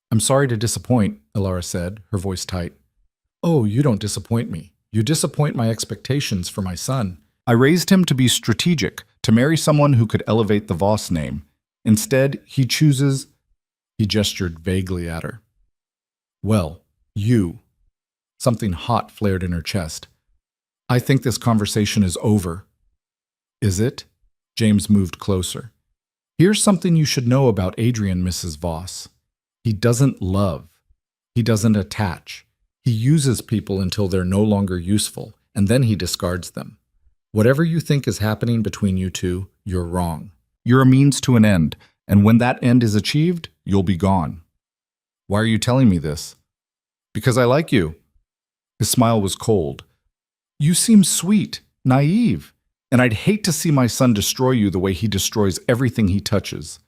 "I'm sorry to disappoint," Alara said, her voice tight. "Oh, you don't disappoint me. You disappoint my expectations for my son. I raised him to be strategic, to marry someone who could elevate the Voss name. Instead, he chooses—" He gestured vaguely at her. "Well, you." Something hot flared in her chest. "I think this conversation is over." "Is it?" James moved closer. "Here's something you should know about Adrian, Mrs. Voss. He doesn't love. He doesn't attach. He uses people until they're no longer useful, and then he discards them. Whatever you think is happening between you two, you're wrong. You're a means to an end, and when that end is achieved, you'll be gone." "Why are you telling me this?" "Because I like you." His smile was cold. "You seem sweet, naive, and I'd hate to see my son destroy you the way he destroys everything he touches."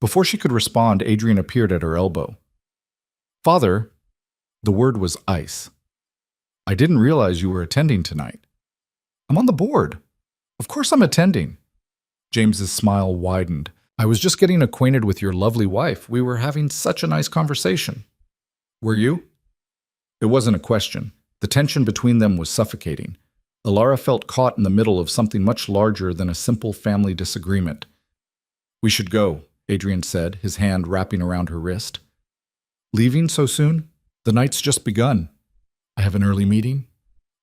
Before she could respond, Adrian appeared at her elbow. "Father," the word was ice. "I didn't realize you were attending tonight." "I'm on the board. Of course I'm attending." James's smile widened. "I was just getting acquainted with your lovely wife. We were having such a nice conversation." "Were you?" It wasn't a question. The tension between them was suffocating. Alara felt caught in the middle of something much larger than a simple family disagreement. "We should go," Adrian said, his hand wrapping around her wrist. "Leaving so soon? The night's just begun. I have an early meeting."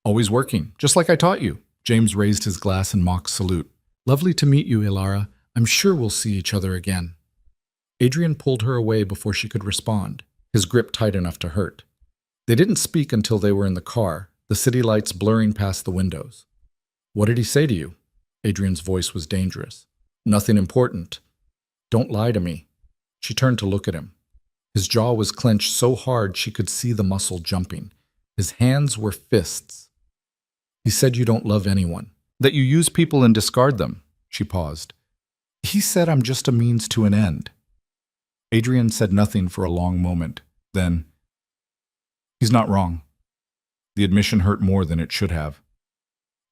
"Always working, just like I taught you." James raised his glass in mock salute. "Lovely to meet you, Ilara. I'm sure we'll see each other again." Adrian pulled her away before she could respond, his grip tight enough to hurt. They didn't speak until they were in the car, the city lights blurring past the windows. "What did he say to you?" Adrian's voice was dangerous. "Nothing important. Don't lie to me." She turned to look at him. His jaw was clenched so hard she could see the muscle jumping. His hands were fists. "He said you don't love anyone, that you use people and discard them." She paused. "He said I'm just a means to an end." Adrian said nothing for a long moment. Then, "He's not wrong." The admission hurt more than it should have.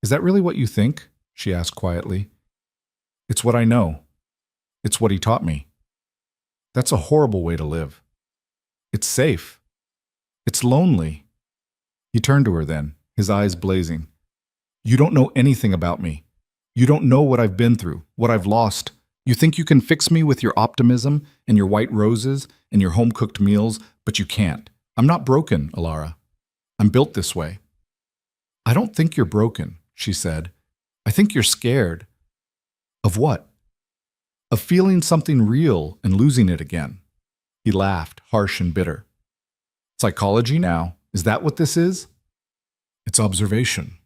"Is that really what you think?" she asked quietly. "It's what I know. It's what he taught me. That's a horrible way to live. It's safe. It's lonely." He turned to her then, his eyes blazing. "You don't know anything about me. You don't know what I've been through, what I've lost. You think you can fix me with your optimism and your white roses and your home-cooked meals, but you can't. I'm not broken, Alara. I'm built this way." "I don't think you're broken," she said. "I think you're scared." "Of what?" "Of feeling something real and losing it again." He laughed, harsh and bitter. "Psychology now? Is that what this is?" "It's observation."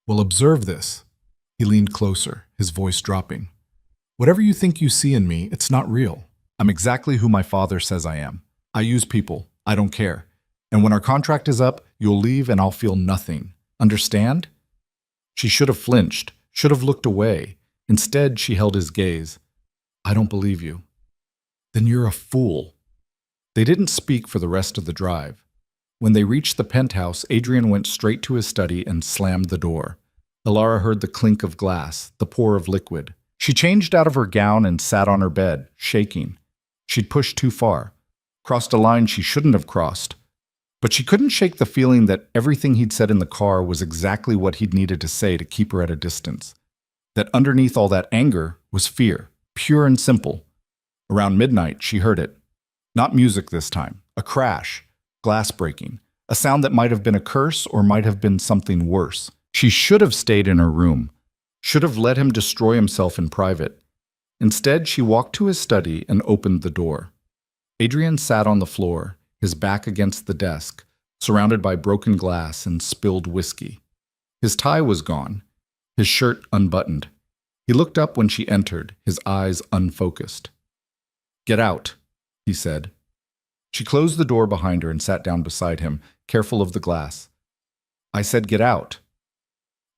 "Well, observe this." He leaned closer, his voice dropping. "Whatever you think you see in me, it's not real. I'm exactly who my father says I am. I use people. I don't care. And when our contract is up, you'll leave and I'll feel nothing. Understand?" She should have flinched, should have looked away. Instead, she held his gaze. "I don't believe you." "Then you're a fool." They didn't speak for the rest of the drive. When they reached the penthouse, Adrian went straight to his study and slammed the door. Alara heard the clink of glass, the pour of liquid. She changed out of her gown and sat on her bed, shaking. She'd pushed too far, crossed a line she shouldn't have crossed. But she couldn't shake the feeling that everything he'd said in the car was exactly what he'd needed to say to keep her at a distance. That underneath all that anger was fear, pure and simple. Around midnight, she heard it. Not music this time, a crash, glass breaking, a sound that might have been a curse or might have been something worse. She should have stayed in her room, should have let him destroy himself in private. Instead, she walked to his study and opened the door. Adrian sat on the floor, his back against the desk, surrounded by broken glass and spilled whiskey. His tie was gone, his shirt unbuttoned. He looked up when she entered, his eyes unfocused. "Get out," he said. She closed the door behind her and sat down beside him, careful of the glass. "I said get out."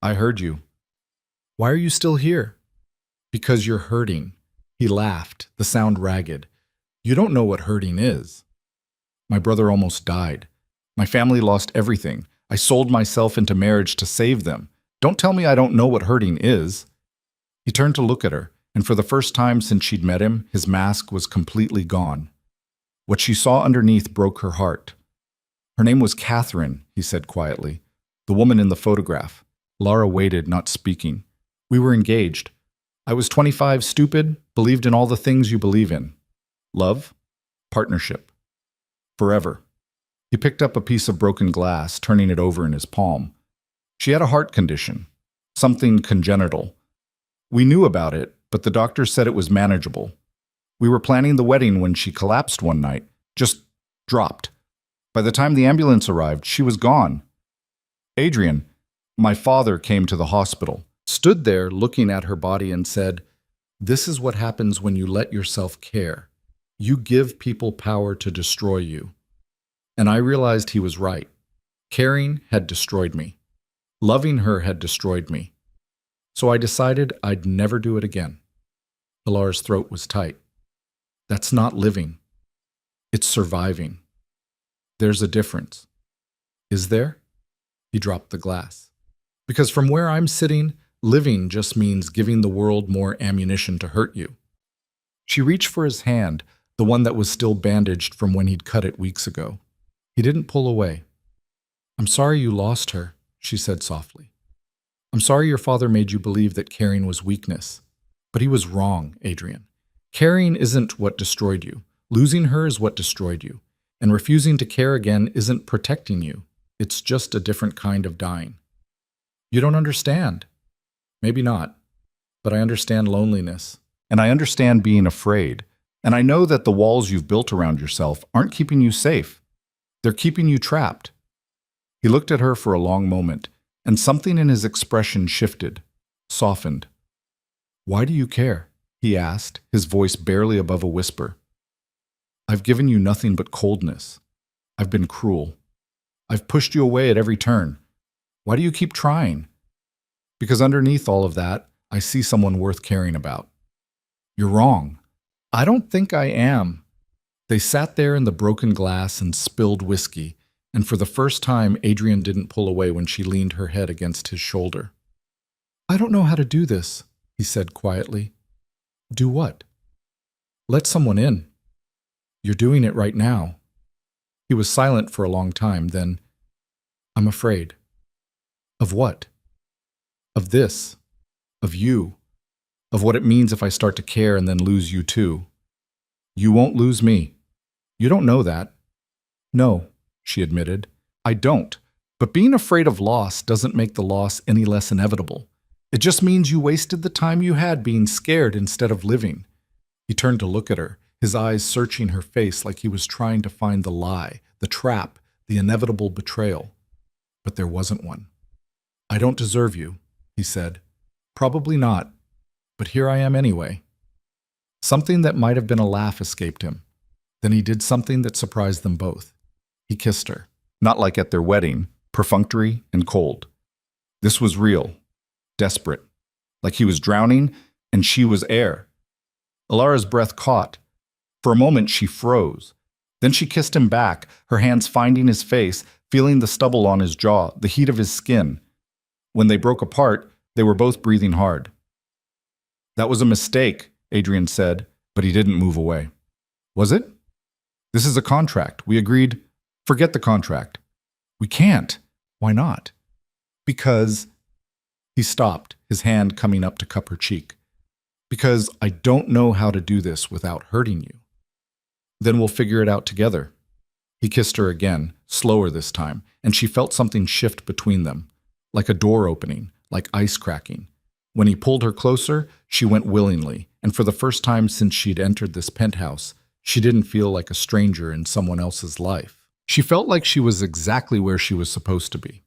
"I heard you." "Why are you still here?" "Because you're hurting." He laughed, the sound ragged. "You don't know what hurting is." "My brother almost died. My family lost everything. I sold myself into marriage to save them. Don't tell me I don't know what hurting is." He turned to look at her, and for the first time since she'd met him, his mask was completely gone. What she saw underneath broke her heart. "Her name was Catherine," he said quietly. "The woman in the photograph." Lara waited, not speaking. "We were engaged. I was 25, stupid, believed in all the things you believe in. Love, partnership, forever." He picked up a piece of broken glass, turning it over in his palm. "She had a heart condition, something congenital. We knew about it, but the doctor said it was manageable. We were planning the wedding when she collapsed one night, just dropped. By the time the ambulance arrived, she was gone. Adrian, my father, came to the hospital, stood there looking at her body and said, 'This is what happens when you let yourself care. You give people power to destroy you.' And I realized he was right. Caring had destroyed me. Loving her had destroyed me. So I decided I'd never do it again." Alara's throat was tight. "That's not living. It's surviving. There's a difference." "Is there?" He dropped the glass. "Because from where I'm sitting, living just means giving the world more ammunition to hurt you." She reached for his hand, the one that was still bandaged from when he'd cut it weeks ago. He didn't pull away. I'm sorry you lost her, she said softly. I'm sorry your father made you believe that caring was weakness. But he was wrong, Adrian. Caring isn't what destroyed you. Losing her is what destroyed you. And refusing to care again isn't protecting you. It's just a different kind of dying. You don't understand. Maybe not. But I understand loneliness. And I understand being afraid. And I know that the walls you've built around yourself aren't keeping you safe. They're keeping you trapped. He looked at her for a long moment, and something in his expression shifted, softened. Why do you care? He asked, his voice barely above a whisper. I've given you nothing but coldness. I've been cruel. I've pushed you away at every turn. Why do you keep trying? Because underneath all of that, I see someone worth caring about. You're wrong. I don't think I am. They sat there in the broken glass and spilled whiskey, and for the first time, Adrian didn't pull away when she leaned her head against his shoulder. I don't know how to do this, he said quietly. Do what? Let someone in. You're doing it right now. He was silent for a long time, then, I'm afraid. Of what? Of this. Of you. Of what it means if I start to care and then lose you too. You won't lose me. You don't know that. No, she admitted. I don't. But being afraid of loss doesn't make the loss any less inevitable. It just means you wasted the time you had being scared instead of living. He turned to look at her, his eyes searching her face like he was trying to find the lie, the trap, the inevitable betrayal. But there wasn't one. I don't deserve you, he said. Probably not. But here I am anyway. Something that might have been a laugh escaped him. Then he did something that surprised them both. He kissed her, not like at their wedding, perfunctory and cold. This was real, desperate, like he was drowning and she was air. Alara's breath caught. For a moment she froze. Then she kissed him back, her hands finding his face, feeling the stubble on his jaw, the heat of his skin. When they broke apart, they were both breathing hard. That was a mistake, Adrian said, but he didn't move away. Was it? This is a contract. We agreed. Forget the contract. We can't. Why not? Because... He stopped, his hand coming up to cup her cheek. Because I don't know how to do this without hurting you. Then we'll figure it out together. He kissed her again, slower this time, and she felt something shift between them, like a door opening, like ice cracking. When he pulled her closer, she went willingly, and for the first time since she'd entered this penthouse, she didn't feel like a stranger in someone else's life. She felt like she was exactly where she was supposed to be.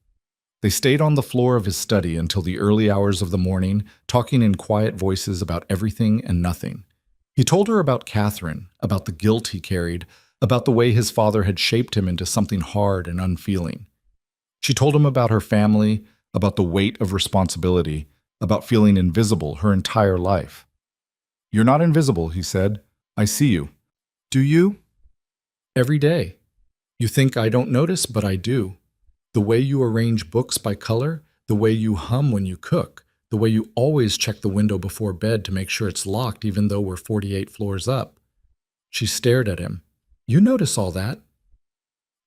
They stayed on the floor of his study until the early hours of the morning, talking in quiet voices about everything and nothing. He told her about Catherine, about the guilt he carried, about the way his father had shaped him into something hard and unfeeling. She told him about her family, about the weight of responsibility, about feeling invisible her entire life. You're not invisible, he said. I see you. Do you? Every day. You think I don't notice, but I do. The way you arrange books by color, the way you hum when you cook, the way you always check the window before bed to make sure it's locked even though we're 48 floors up. She stared at him. You notice all that.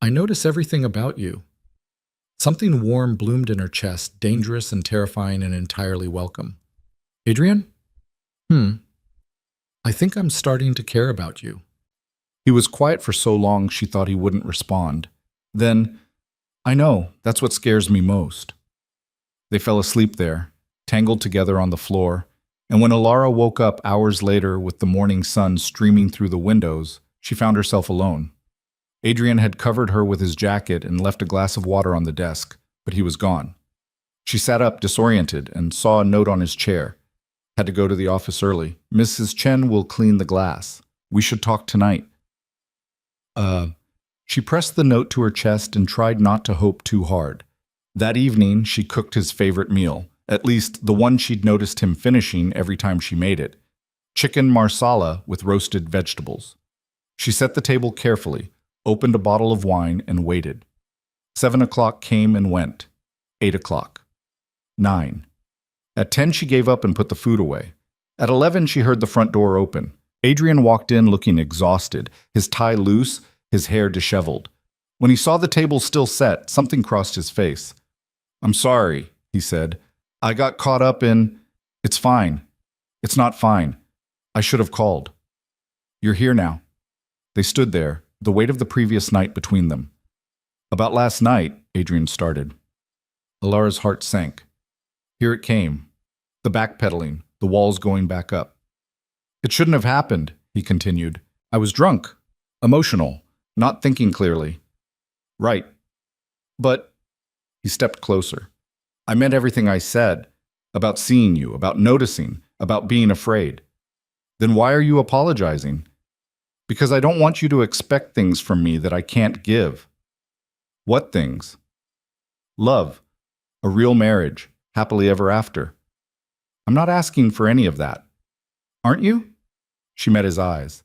I notice everything about you. Something warm bloomed in her chest, dangerous and terrifying and entirely welcome. Adrian? I think I'm starting to care about you. He was quiet for so long she thought he wouldn't respond. Then, I know, that's what scares me most. They fell asleep there, tangled together on the floor, and when Alara woke up hours later with the morning sun streaming through the windows, she found herself alone. Adrian had covered her with his jacket and left a glass of water on the desk, but he was gone. She sat up disoriented and saw a note on his chair. Had to go to the office early. Mrs. Chen will clean the glass. We should talk tonight. She pressed the note to her chest and tried not to hope too hard. That evening, she cooked his favorite meal, at least the one she'd noticed him finishing every time she made it. Chicken marsala with roasted vegetables. She set the table carefully, opened a bottle of wine, and waited. 7 o'clock came and went. 8 o'clock. 9. At 10, she gave up and put the food away. At 11, she heard the front door open. Adrian walked in looking exhausted, his tie loose, his hair disheveled. When he saw the table still set, something crossed his face. "I'm sorry," he said. "I got caught up in... It's fine. It's not fine. I should have called. You're here now." They stood there, the weight of the previous night between them. "About last night," Adrian started. Alara's heart sank. Here it came. The backpedaling, the walls going back up. "It shouldn't have happened," he continued. "I was drunk, emotional, not thinking clearly." "Right. But..." He stepped closer. "I meant everything I said. About seeing you, about noticing, about being afraid." "Then why are you apologizing?" "Because I don't want you to expect things from me that I can't give." "What things?" "Love. A real marriage. Happily ever after." "I'm not asking for any of that." "Aren't you?" She met his eyes.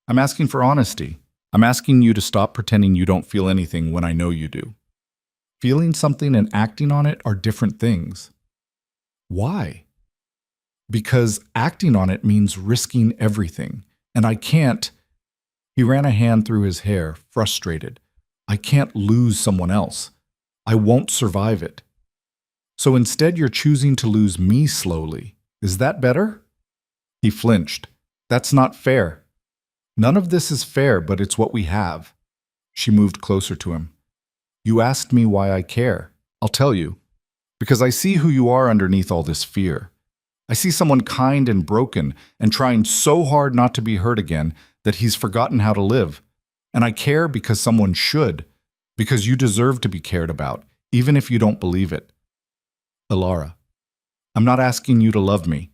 "I'm asking for honesty. I'm asking you to stop pretending you don't feel anything when I know you do. Feeling something and acting on it are different things." "Why?" "Because acting on it means risking everything, and I can't..." He ran a hand through his hair, frustrated. "I can't lose someone else. I won't survive it." "So instead you're choosing to lose me slowly. Is that better?" He flinched. "That's not fair." "None of this is fair, but it's what we have." She moved closer to him. "You asked me why I care. I'll tell you. Because I see who you are underneath all this fear. I see someone kind and broken and trying so hard not to be hurt again that he's forgotten how to live. And I care because someone should. Because you deserve to be cared about, even if you don't believe it." "Alara, I'm not asking you to love me.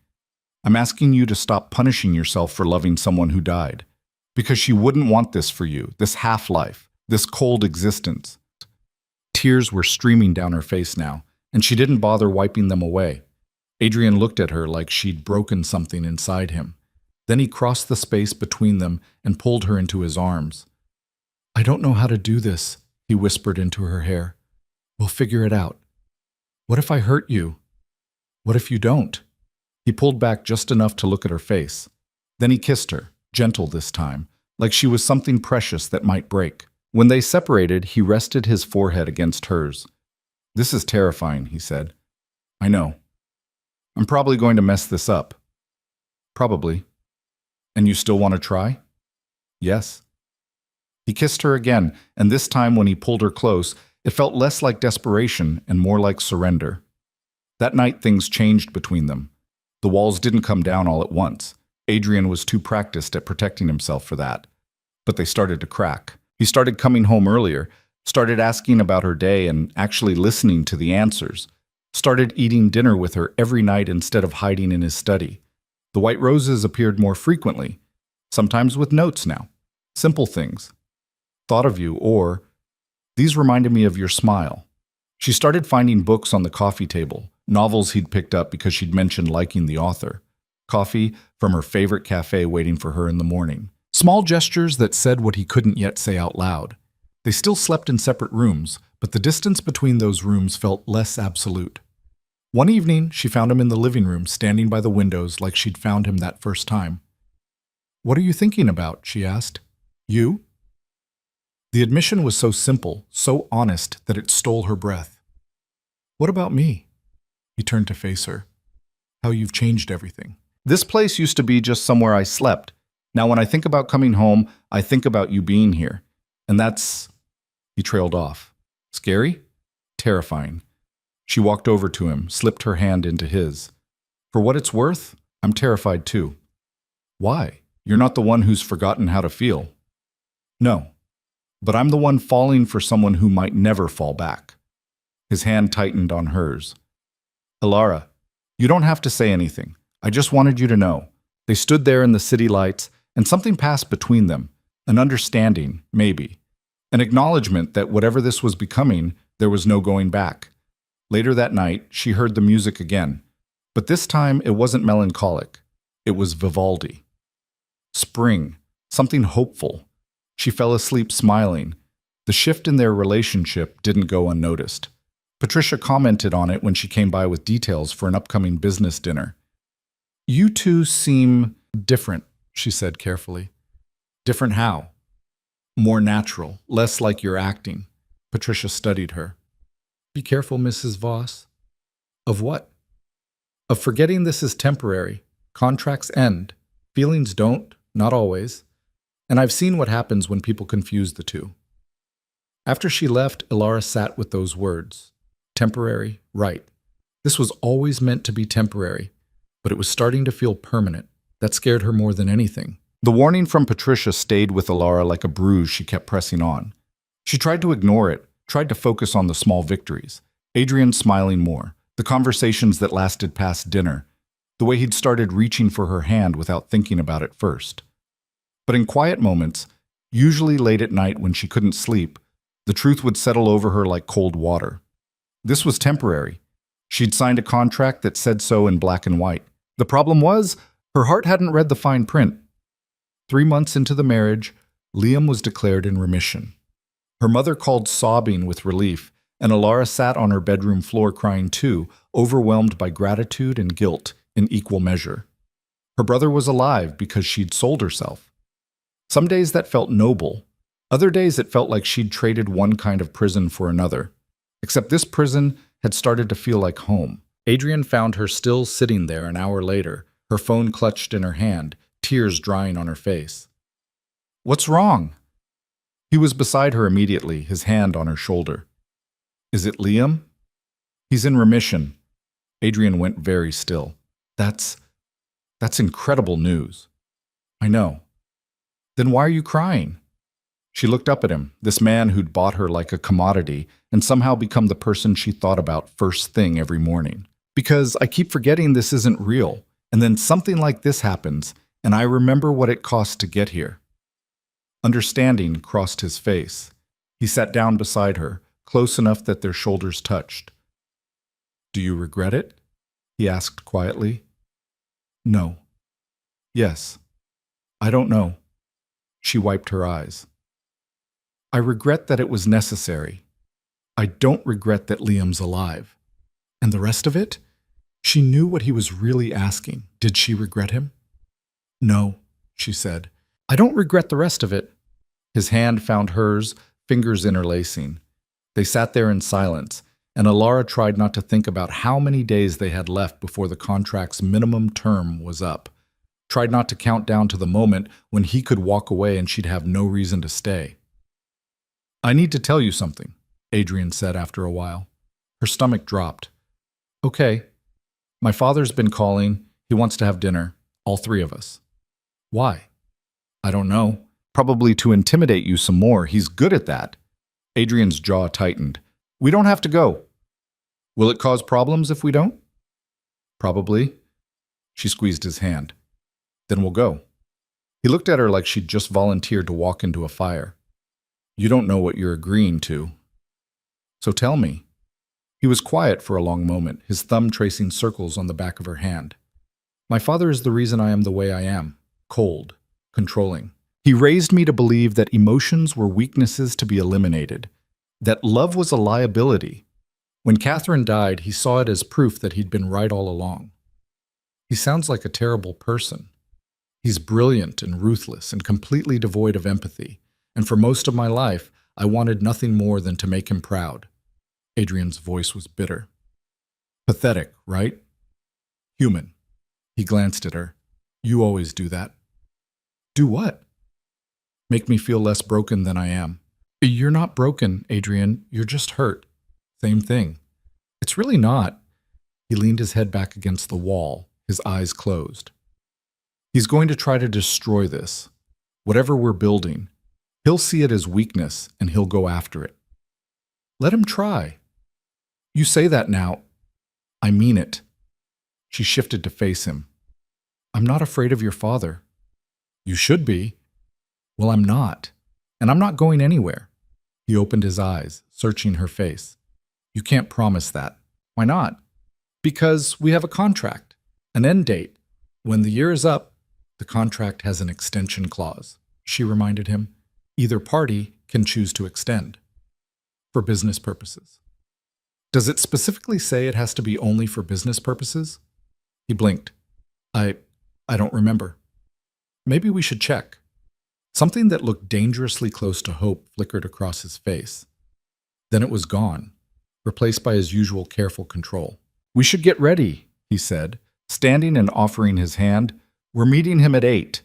I'm asking you to stop punishing yourself for loving someone who died. Because she wouldn't want this for you, this half-life, this cold existence." Tears were streaming down her face now, and she didn't bother wiping them away. Adrian looked at her like she'd broken something inside him. Then he crossed the space between them and pulled her into his arms. "I don't know how to do this," he whispered into her hair. "We'll figure it out. What if I hurt you? What if you don't?" He pulled back just enough to look at her face. Then he kissed her, gentle this time, like she was something precious that might break. When they separated, he rested his forehead against hers. "This is terrifying," he said. "I know. I'm probably going to mess this up." "Probably. And you still want to try?" "Yes." He kissed her again, and this time when he pulled her close, it felt less like desperation and more like surrender. That night things changed between them. The walls didn't come down all at once. Adrian was too practiced at protecting himself for that. But they started to crack. He started coming home earlier, started asking about her day and actually listening to the answers, started eating dinner with her every night instead of hiding in his study. The white roses appeared more frequently, sometimes with notes now. Simple things. "Thought of you," or "These reminded me of your smile." She started finding books on the coffee table, novels he'd picked up because she'd mentioned liking the author. Coffee from her favorite cafe waiting for her in the morning. Small gestures that said what he couldn't yet say out loud. They still slept in separate rooms, but the distance between those rooms felt less absolute. One evening, she found him in the living room, standing by the windows like she'd found him that first time. "What are you thinking about?" she asked. "You?" The admission was so simple, so honest, that it stole her breath. "What about me?" He turned to face her. "How you've changed everything. This place used to be just somewhere I slept. Now when I think about coming home, I think about you being here. And that's..." He trailed off. "Scary? Terrifying." She walked over to him, slipped her hand into his. "For what it's worth, I'm terrified too." "Why? You're not the one who's forgotten how to feel." "No. But I'm the one falling for someone who might never fall back." His hand tightened on hers. "Alara, you don't have to say anything. I just wanted you to know." They stood there in the city lights, and something passed between them. An understanding, maybe. An acknowledgement that whatever this was becoming, there was no going back. Later that night, she heard the music again. But this time, it wasn't melancholic. It was Vivaldi. Spring. Something hopeful. She fell asleep smiling. The shift in their relationship didn't go unnoticed. Patricia commented on it when she came by with details for an upcoming business dinner. "You two seem different," she said carefully. "Different how?" More natural, less like you're acting. Patricia studied her. Be careful, Mrs. Voss. Of what? Of forgetting this is temporary. Contracts end. Feelings don't, not always. And I've seen what happens when people confuse the two. After she left, Ilara sat with those words. Temporary, right. This was always meant to be temporary, but it was starting to feel permanent. That scared her more than anything. The warning from Patricia stayed with Ilara like a bruise she kept pressing on. She tried to ignore it, tried to focus on the small victories. Adrian smiling more, the conversations that lasted past dinner, the way he'd started reaching for her hand without thinking about it first. But in quiet moments, usually late at night when she couldn't sleep, the truth would settle over her like cold water. This was temporary. She'd signed a contract that said so in black and white. The problem was, her heart hadn't read the fine print. 3 months into the marriage, Liam was declared in remission. Her mother called sobbing with relief, and Ilara sat on her bedroom floor crying too, overwhelmed by gratitude and guilt in equal measure. Her brother was alive because she'd sold herself. Some days that felt noble. Other days it felt like she'd traded one kind of prison for another. Except this prison had started to feel like home. Adrian found her still sitting there an hour later, her phone clutched in her hand, tears drying on her face. What's wrong? He was beside her immediately, his hand on her shoulder. Is it Liam? He's in remission. Adrian went very still. That's incredible news. I know. Then why are you crying? She looked up at him, this man who'd bought her like a commodity and somehow become the person she thought about first thing every morning. Because I keep forgetting this isn't real, and then something like this happens, and I remember what it cost to get here. Understanding crossed his face. He sat down beside her, close enough that their shoulders touched. Do you regret it? He asked quietly. No. Yes. I don't know. She wiped her eyes. I regret that it was necessary. I don't regret that Liam's alive. And the rest of it? She knew what he was really asking. Did she regret him? No, she said. I don't regret the rest of it. His hand found hers, fingers interlacing. They sat there in silence, and Ilara tried not to think about how many days they had left before the contract's minimum term was up. Tried not to count down to the moment when he could walk away and she'd have no reason to stay. I need to tell you something, Adrian said after a while. Her stomach dropped. Okay. My father's been calling. He wants to have dinner. All three of us. Why? I don't know. Probably to intimidate you some more. He's good at that. Adrian's jaw tightened. We don't have to go. Will it cause problems if we don't? Probably. She squeezed his hand. Then we'll go. He looked at her like she'd just volunteered to walk into a fire. You don't know what you're agreeing to. So tell me. He was quiet for a long moment, his thumb tracing circles on the back of her hand. My father is the reason I am the way I am. Cold. Controlling. He raised me to believe that emotions were weaknesses to be eliminated. That love was a liability. When Catherine died, he saw it as proof that he'd been right all along. He sounds like a terrible person. He's brilliant and ruthless and completely devoid of empathy. And for most of my life, I wanted nothing more than to make him proud. Adrian's voice was bitter. Pathetic, right? Human. He glanced at her. You always do that. Do what? Make me feel less broken than I am. You're not broken, Adrian. You're just hurt. Same thing. It's really not. He leaned his head back against the wall, his eyes closed. He's going to try to destroy this. Whatever we're building. He'll see it as weakness, and he'll go after it. Let him try. You say that now. I mean it. She shifted to face him. I'm not afraid of your father. You should be. Well, I'm not. And I'm not going anywhere. He opened his eyes, searching her face. You can't promise that. Why not? Because we have a contract, an end date. When the year is up, the contract has an extension clause, she reminded him. Either party can choose to extend. For business purposes. Does it specifically say it has to be only for business purposes? He blinked. I don't remember. Maybe we should check. Something that looked dangerously close to hope flickered across his face. Then it was gone, replaced by his usual careful control. "We should get ready," he said, standing and offering his hand. "We're meeting him at 8.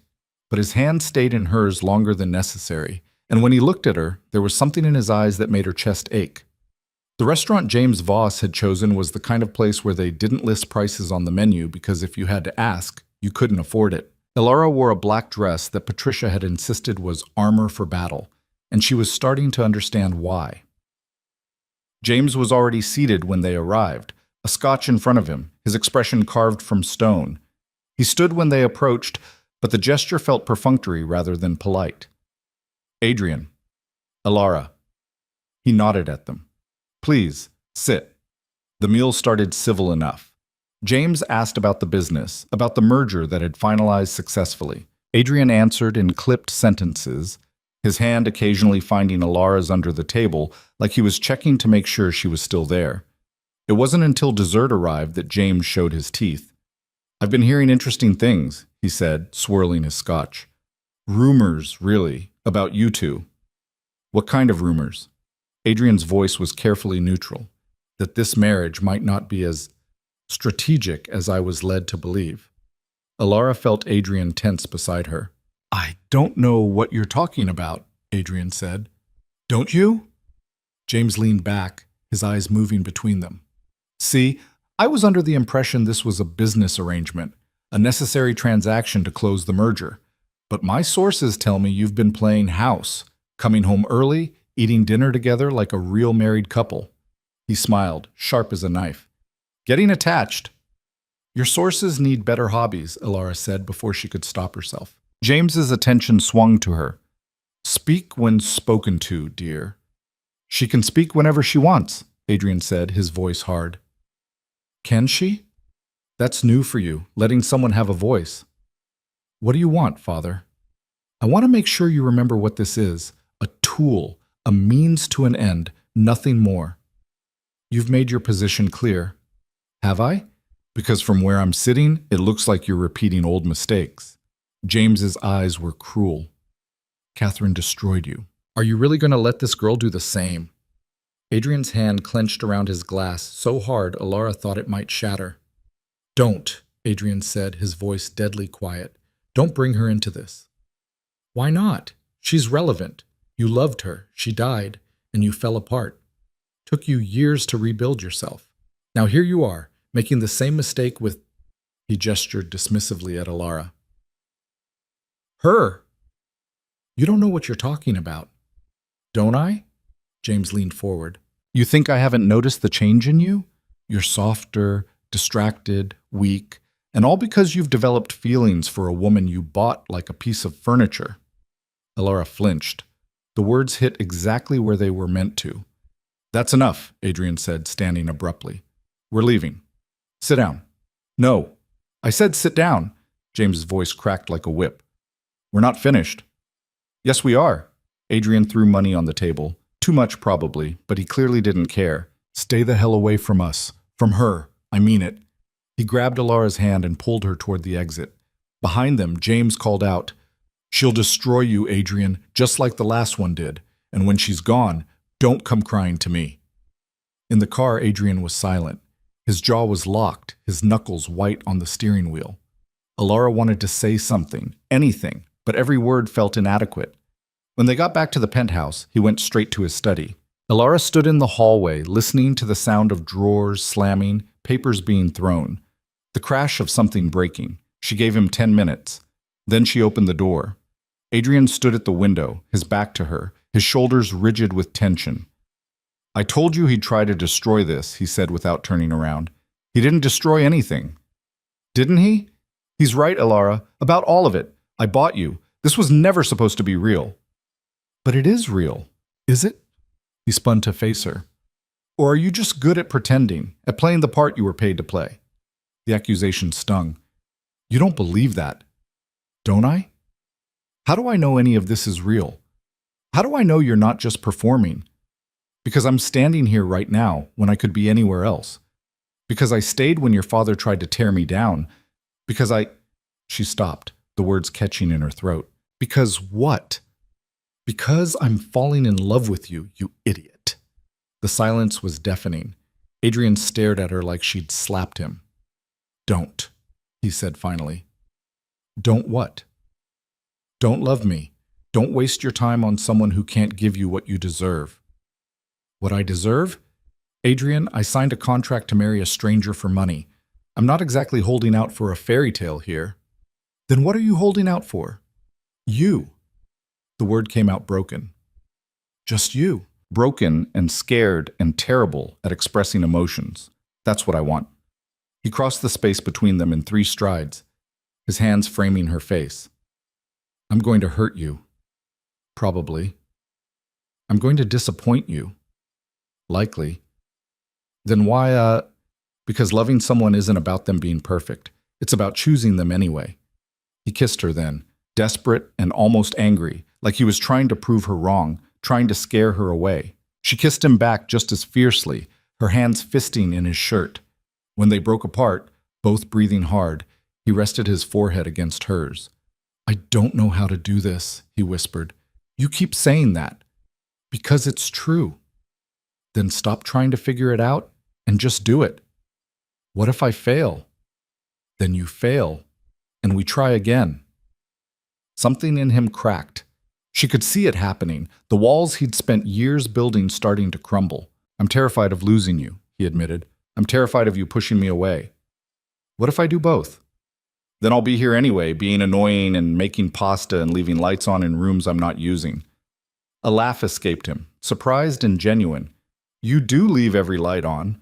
But his hand stayed in hers longer than necessary, and when he looked at her, there was something in his eyes that made her chest ache. The restaurant James Voss had chosen was the kind of place where they didn't list prices on the menu because if you had to ask, you couldn't afford it. Elara wore a black dress that Patricia had insisted was armor for battle, and she was starting to understand why. James was already seated when they arrived, a scotch in front of him, his expression carved from stone. He stood when they approached, but the gesture felt perfunctory rather than polite. "Adrian. Elara." He nodded at them. "Please, sit." The meal started civil enough. James asked about the business, about the merger that had finalized successfully. Adrian answered in clipped sentences, his hand occasionally finding Elara's under the table, like he was checking to make sure she was still there. It wasn't until dessert arrived that James showed his teeth. "I've been hearing interesting things," he said, swirling his scotch. "Rumors, really, about you two." "What kind of rumors?" Adrian's voice was carefully neutral. "That this marriage might not be as strategic as I was led to believe." Elara felt Adrian tense beside her. "I don't know what you're talking about," Adrian said. "Don't you?" James leaned back, his eyes moving between them. "See, I was under the impression this was a business arrangement, a necessary transaction to close the merger. But my sources tell me you've been playing house, coming home early, eating dinner together like a real married couple." He smiled, sharp as a knife. "Getting attached." "Your sources need better hobbies," Elara said before she could stop herself. James's attention swung to her. "Speak when spoken to, dear." "She can speak whenever she wants," Adrian said, his voice hard. "Can she?" "That's new for you, letting someone have a voice." "What do you want, Father?" "I want to make sure you remember what this is. A tool, a means to an end, nothing more." "You've made your position clear." "Have I? Because from where I'm sitting, it looks like you're repeating old mistakes." James's eyes were cruel. "Catherine destroyed you. Are you really going to let this girl do the same?" Adrian's hand clenched around his glass so hard Elara thought it might shatter. "Don't," Adrian said, his voice deadly quiet. "Don't bring her into this." "Why not? She's relevant. You loved her, she died, and you fell apart. Took you years to rebuild yourself. Now here you are, making the same mistake with—" He gestured dismissively at Elara. "Her! You don't know what you're talking about." "Don't I?" James leaned forward. "You think I haven't noticed the change in you? You're softer, distracted, weak, and all because you've developed feelings for a woman you bought like a piece of furniture." Elara flinched. The words hit exactly where they were meant to. "That's enough," Adrian said, standing abruptly. "We're leaving. Sit down." "No. I said sit down." James's voice cracked like a whip. "We're not finished." "Yes, we are." Adrian threw money on the table. Too much, probably, but he clearly didn't care. "Stay the hell away from us. From her. I mean it." He grabbed Elara's hand and pulled her toward the exit. Behind them, James called out, "She'll destroy you, Adrian, just like the last one did. And when she's gone, don't come crying to me." In the car, Adrian was silent. His jaw was locked, his knuckles white on the steering wheel. Elara wanted to say something, anything, but every word felt inadequate. When they got back to the penthouse, he went straight to his study. Elara stood in the hallway, listening to the sound of drawers slamming, papers being thrown, the crash of something breaking. She gave him 10 minutes. Then she opened the door. Adrian stood at the window, his back to her, his shoulders rigid with tension. "I told you he'd try to destroy this," he said without turning around. "He didn't destroy anything." "Didn't he?" "He's right, Elara, about all of it. I bought you. This was never supposed to be real." "But it is real, is it?" He spun to face her. "Or are you just good at pretending, at playing the part you were paid to play?" The accusation stung. "You don't believe that." "Don't I?" "How do I know any of this is real? How do I know you're not just performing? Because I'm standing here right now when I could be anywhere else. Because I stayed when your father tried to tear me down. Because I—" She stopped, the words catching in her throat. Because what? Because I'm falling in love with you, you idiot. The silence was deafening. Adrian stared at her like she'd slapped him. Don't, he said finally. Don't what? Don't love me. Don't waste your time on someone who can't give you what you deserve. What I deserve? Adrian, I signed a contract to marry a stranger for money. I'm not exactly holding out for a fairy tale here. Then what are you holding out for? You. The word came out broken. Just you. Broken and scared and terrible at expressing emotions. That's what I want. He crossed the space between them in 3 strides, his hands framing her face. I'm going to hurt you. Probably. I'm going to disappoint you. Likely. Then why, Because loving someone isn't about them being perfect. It's about choosing them anyway. He kissed her then, desperate and almost angry, like he was trying to prove her wrong, trying to scare her away. She kissed him back just as fiercely, her hands fisting in his shirt. When they broke apart, both breathing hard, he rested his forehead against hers. I don't know how to do this, he whispered. You keep saying that. Because it's true. Then stop trying to figure it out and just do it. What if I fail? Then you fail, and we try again. Something in him cracked. She could see it happening, the walls he'd spent years building starting to crumble. I'm terrified of losing you, he admitted. I'm terrified of you pushing me away. What if I do both? Then I'll be here anyway, being annoying and making pasta and leaving lights on in rooms I'm not using. A laugh escaped him, surprised and genuine. You do leave every light on.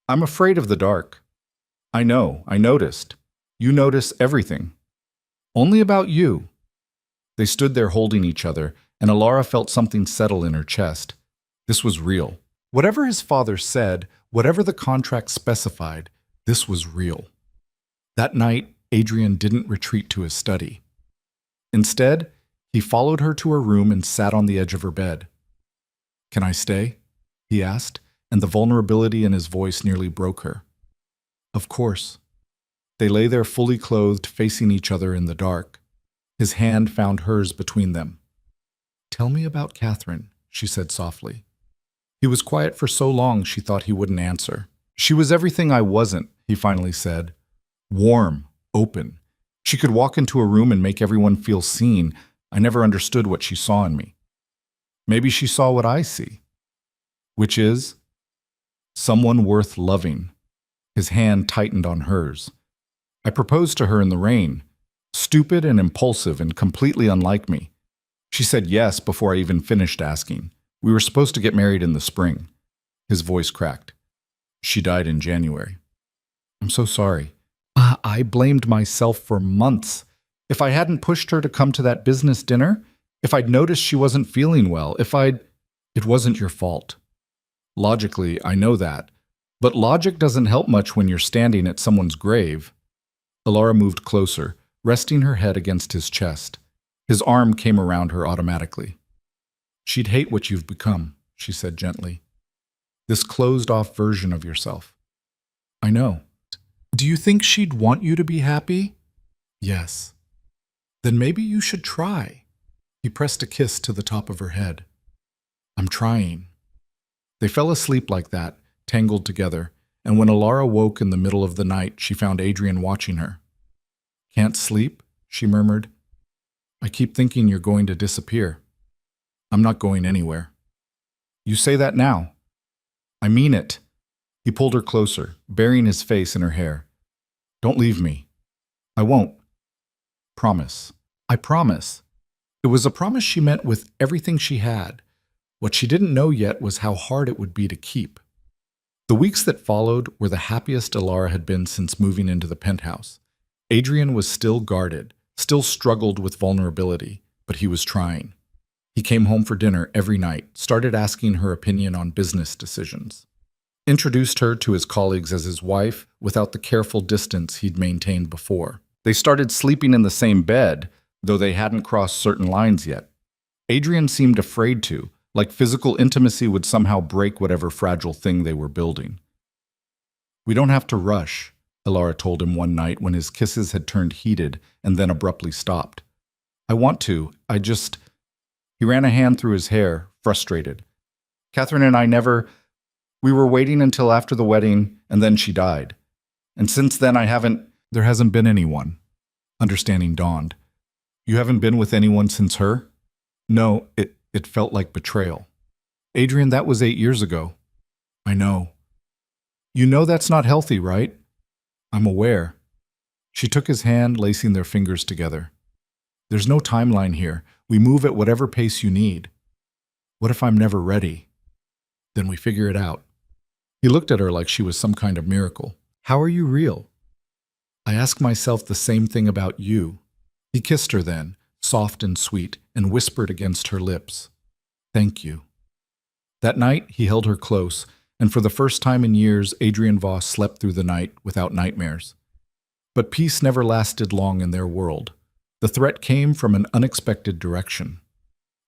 I'm afraid of the dark. I know, I noticed. You notice everything. Only about you. They stood there holding each other, and Alara felt something settle in her chest. This was real. Whatever his father said, whatever the contract specified, this was real. That night, Adrian didn't retreat to his study. Instead, he followed her to her room and sat on the edge of her bed. Can I stay? He asked, and the vulnerability in his voice nearly broke her. Of course. They lay there fully clothed, facing each other in the dark. His hand found hers between them. Tell me about Catherine, she said softly. He was quiet for so long she thought he wouldn't answer. She was everything I wasn't, he finally said. Warm, open. She could walk into a room and make everyone feel seen. I never understood what she saw in me. Maybe she saw what I see. Which is? Someone worth loving. His hand tightened on hers. I proposed to her in the rain. Stupid and impulsive and completely unlike me. She said yes before I even finished asking. We were supposed to get married in the spring. His voice cracked. She died in January. I'm so sorry. I blamed myself for months. If I hadn't pushed her to come to that business dinner, if I'd noticed she wasn't feeling well, It wasn't your fault. Logically, I know that. But logic doesn't help much when you're standing at someone's grave. Alara moved closer, resting her head against his chest. His arm came around her automatically. She'd hate what you've become, she said gently. This closed-off version of yourself. I know. Do you think she'd want you to be happy? Yes. Then maybe you should try. He pressed a kiss to the top of her head. I'm trying. They fell asleep like that, tangled together, and when Alara woke in the middle of the night, she found Adrian watching her. Can't sleep? She murmured. I keep thinking you're going to disappear. I'm not going anywhere. You say that now. I mean it. He pulled her closer, burying his face in her hair. Don't leave me. I won't. Promise. I promise. It was a promise she meant with everything she had. What she didn't know yet was how hard it would be to keep. The weeks that followed were the happiest Alara had been since moving into the penthouse. Adrian was still guarded, still struggled with vulnerability, but he was trying. He came home for dinner every night, started asking her opinion on business decisions. Introduced her to his colleagues as his wife without the careful distance he'd maintained before. They started sleeping in the same bed, though they hadn't crossed certain lines yet. Adrian seemed afraid to, like physical intimacy would somehow break whatever fragile thing they were building. We don't have to rush, Alara told him one night when his kisses had turned heated and then abruptly stopped. I want to. He ran a hand through his hair, frustrated. Catherine and I we were waiting until after the wedding, and then she died. And since then there hasn't been anyone. Understanding dawned. You haven't been with anyone since her? No, it felt like betrayal. Adrian, that was 8 years ago. I know. You know that's not healthy, right? I'm aware. She took his hand, lacing their fingers together. There's no timeline here. We move at whatever pace you need. What if I'm never ready? Then we figure it out. He looked at her like she was some kind of miracle. How are you real? I ask myself the same thing about you. He kissed her then, soft and sweet, and whispered against her lips. Thank you. That night, he held her close, and for the first time in years, Adrian Voss slept through the night without nightmares. But peace never lasted long in their world. The threat came from an unexpected direction.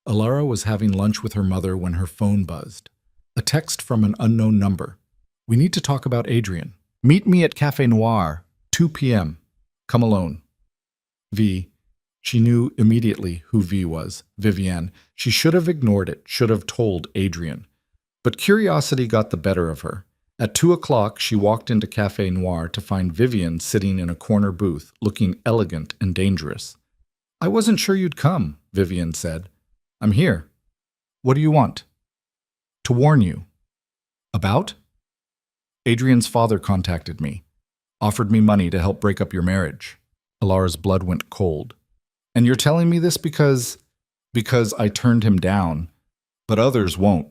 Alara was having lunch with her mother when her phone buzzed. A text from an unknown number. We need to talk about Adrian. Meet me at Café Noir, 2 p.m. Come alone. V. She knew immediately who V was, Vivienne. She should have ignored it, should have told Adrian. But curiosity got the better of her. At 2 o'clock, she walked into Café Noir to find Vivienne sitting in a corner booth, looking elegant and dangerous. I wasn't sure you'd come, Vivienne said. I'm here. What do you want? To warn you. About? Adrian's father contacted me. Offered me money to help break up your marriage. Alara's blood went cold. And you're telling me this because I turned him down, but others won't.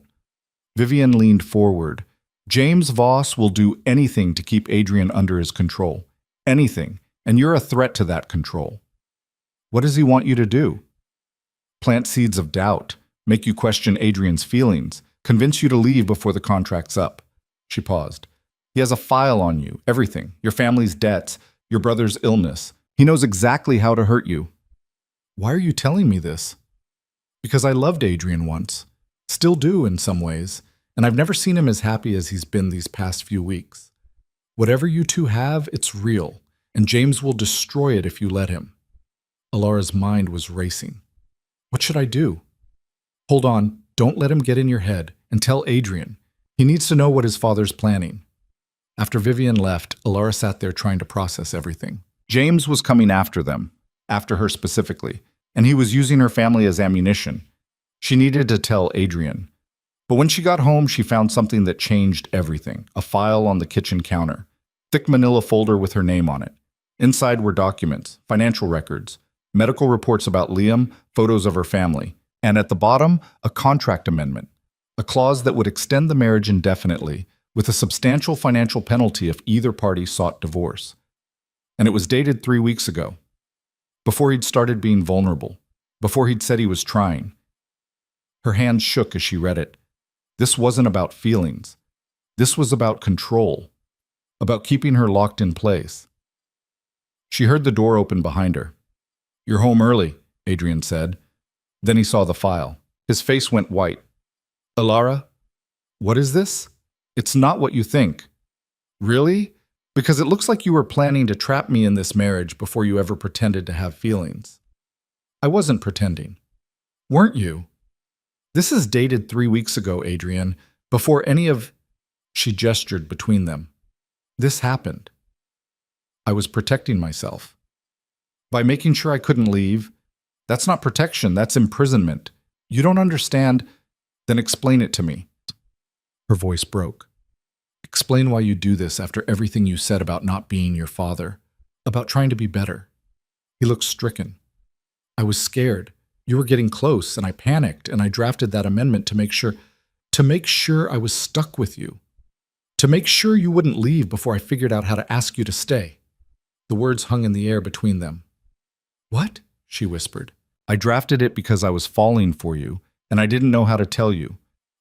Vivienne leaned forward. James Voss will do anything to keep Adrian under his control. Anything. And you're a threat to that control. What does he want you to do? Plant seeds of doubt, make you question Adrian's feelings, convince you to leave before the contract's up. She paused. He has a file on you, everything, your family's debts, your brother's illness. He knows exactly how to hurt you. Why are you telling me this? Because I loved Adrian once. Still do in some ways, and I've never seen him as happy as he's been these past few weeks. Whatever you two have, it's real, and James will destroy it if you let him. Alara's mind was racing. What should I do? Hold on, don't let him get in your head, and tell Adrian. He needs to know what his father's planning. After Vivienne left, Alara sat there trying to process everything. James was coming after them, after her specifically, and he was using her family as ammunition. She needed to tell Adrian. But when she got home, she found something that changed everything. A file on the kitchen counter. Thick manila folder with her name on it. Inside were documents, financial records, medical reports about Liam, photos of her family. And at the bottom, a contract amendment. A clause that would extend the marriage indefinitely, with a substantial financial penalty if either party sought divorce. And it was dated 3 weeks ago. Before he'd started being vulnerable. Before he'd said he was trying. Her hands shook as she read it. This wasn't about feelings. This was about control. About keeping her locked in place. She heard the door open behind her. You're home early, Adrian said. Then he saw the file. His face went white. Alara, what is this? It's not what you think. Really? Because it looks like you were planning to trap me in this marriage before you ever pretended to have feelings. I wasn't pretending. Weren't you? This is dated 3 weeks ago, Adrian, before any of... She gestured between them. This happened. I was protecting myself. By making sure I couldn't leave. That's not protection, that's imprisonment. You don't understand? Then explain it to me. Her voice broke. Explain why you do this after everything you said about not being your father, about trying to be better. He looked stricken. I was scared. You were getting close, and I panicked, and I drafted that amendment to make sure I was stuck with you. To make sure you wouldn't leave before I figured out how to ask you to stay. The words hung in the air between them. What? She whispered. I drafted it because I was falling for you, and I didn't know how to tell you.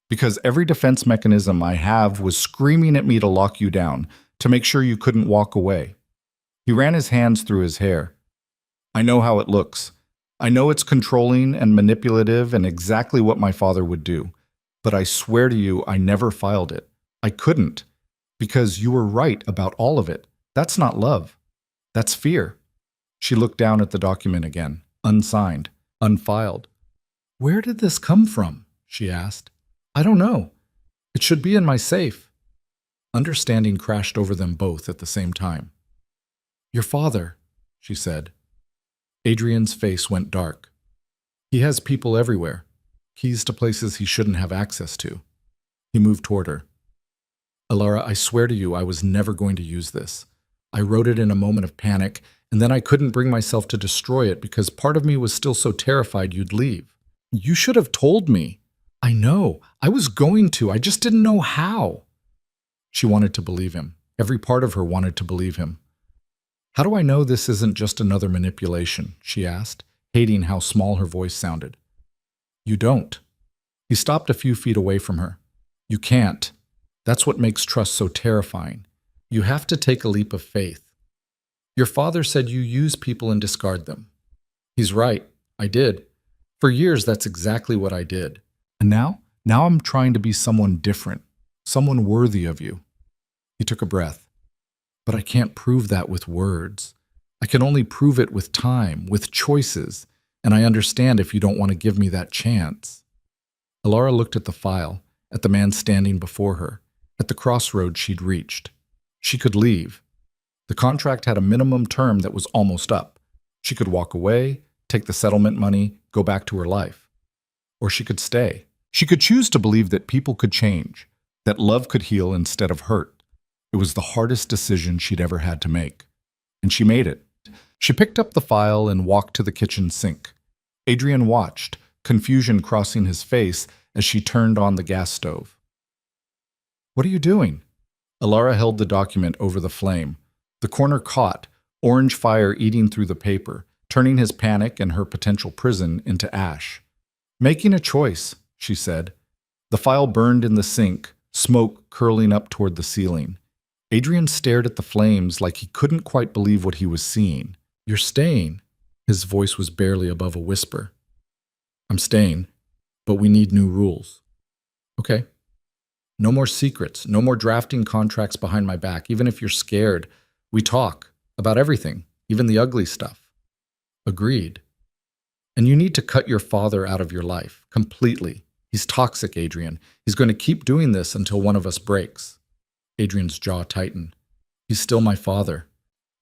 Because every defense mechanism I have was screaming at me to lock you down, to make sure you couldn't walk away. He ran his hands through his hair. I know how it looks. I know it's controlling and manipulative and exactly what my father would do. But I swear to you, I never filed it. I couldn't. Because you were right about all of it. That's not love. That's fear. She looked down at the document again, unsigned. unfiled. Where did this come from? She asked. I don't know. It should be in my safe. Understanding crashed over them both at the same time. Your father, she said. Adrian's face went dark. He has people everywhere, keys to places he shouldn't have access to. He moved toward her. Alara, I swear to you I was never going to use this. I wrote it in a moment of panic, and then I couldn't bring myself to destroy it because part of me was still so terrified you'd leave. You should have told me. I know. I was going to. I just didn't know how. She wanted to believe him. Every part of her wanted to believe him. How do I know this isn't just another manipulation? She asked, hating how small her voice sounded. You don't. He stopped a few feet away from her. You can't. That's what makes trust so terrifying. You have to take a leap of faith. Your father said you use people and discard them. He's right. I did. For years, that's exactly what I did. And now I'm trying to be someone different, someone worthy of you. He took a breath. But I can't prove that with words. I can only prove it with time, with choices, and I understand if you don't want to give me that chance. Alara looked at the file, at the man standing before her, at the crossroads she'd reached. She could leave. The contract had a minimum term that was almost up. She could walk away, take the settlement money, go back to her life. Or she could stay. She could choose to believe that people could change, that love could heal instead of hurt. It was the hardest decision she'd ever had to make. And she made it. She picked up the file and walked to the kitchen sink. Adrian watched, confusion crossing his face as she turned on the gas stove. What are you doing? Alara held the document over the flame. The corner caught, orange fire eating through the paper, turning his panic and her potential prison into ash. Making a choice, she said. The file burned in the sink, smoke curling up toward the ceiling. Adrian stared at the flames like he couldn't quite believe what he was seeing. You're staying. His voice was barely above a whisper. I'm staying, but we need new rules. Okay. No more secrets, no more drafting contracts behind my back. Even if you're scared, we talk about everything, even the ugly stuff. Agreed. And you need to cut your father out of your life, completely. He's toxic, Adrian. He's going to keep doing this until one of us breaks. Adrian's jaw tightened. He's still my father.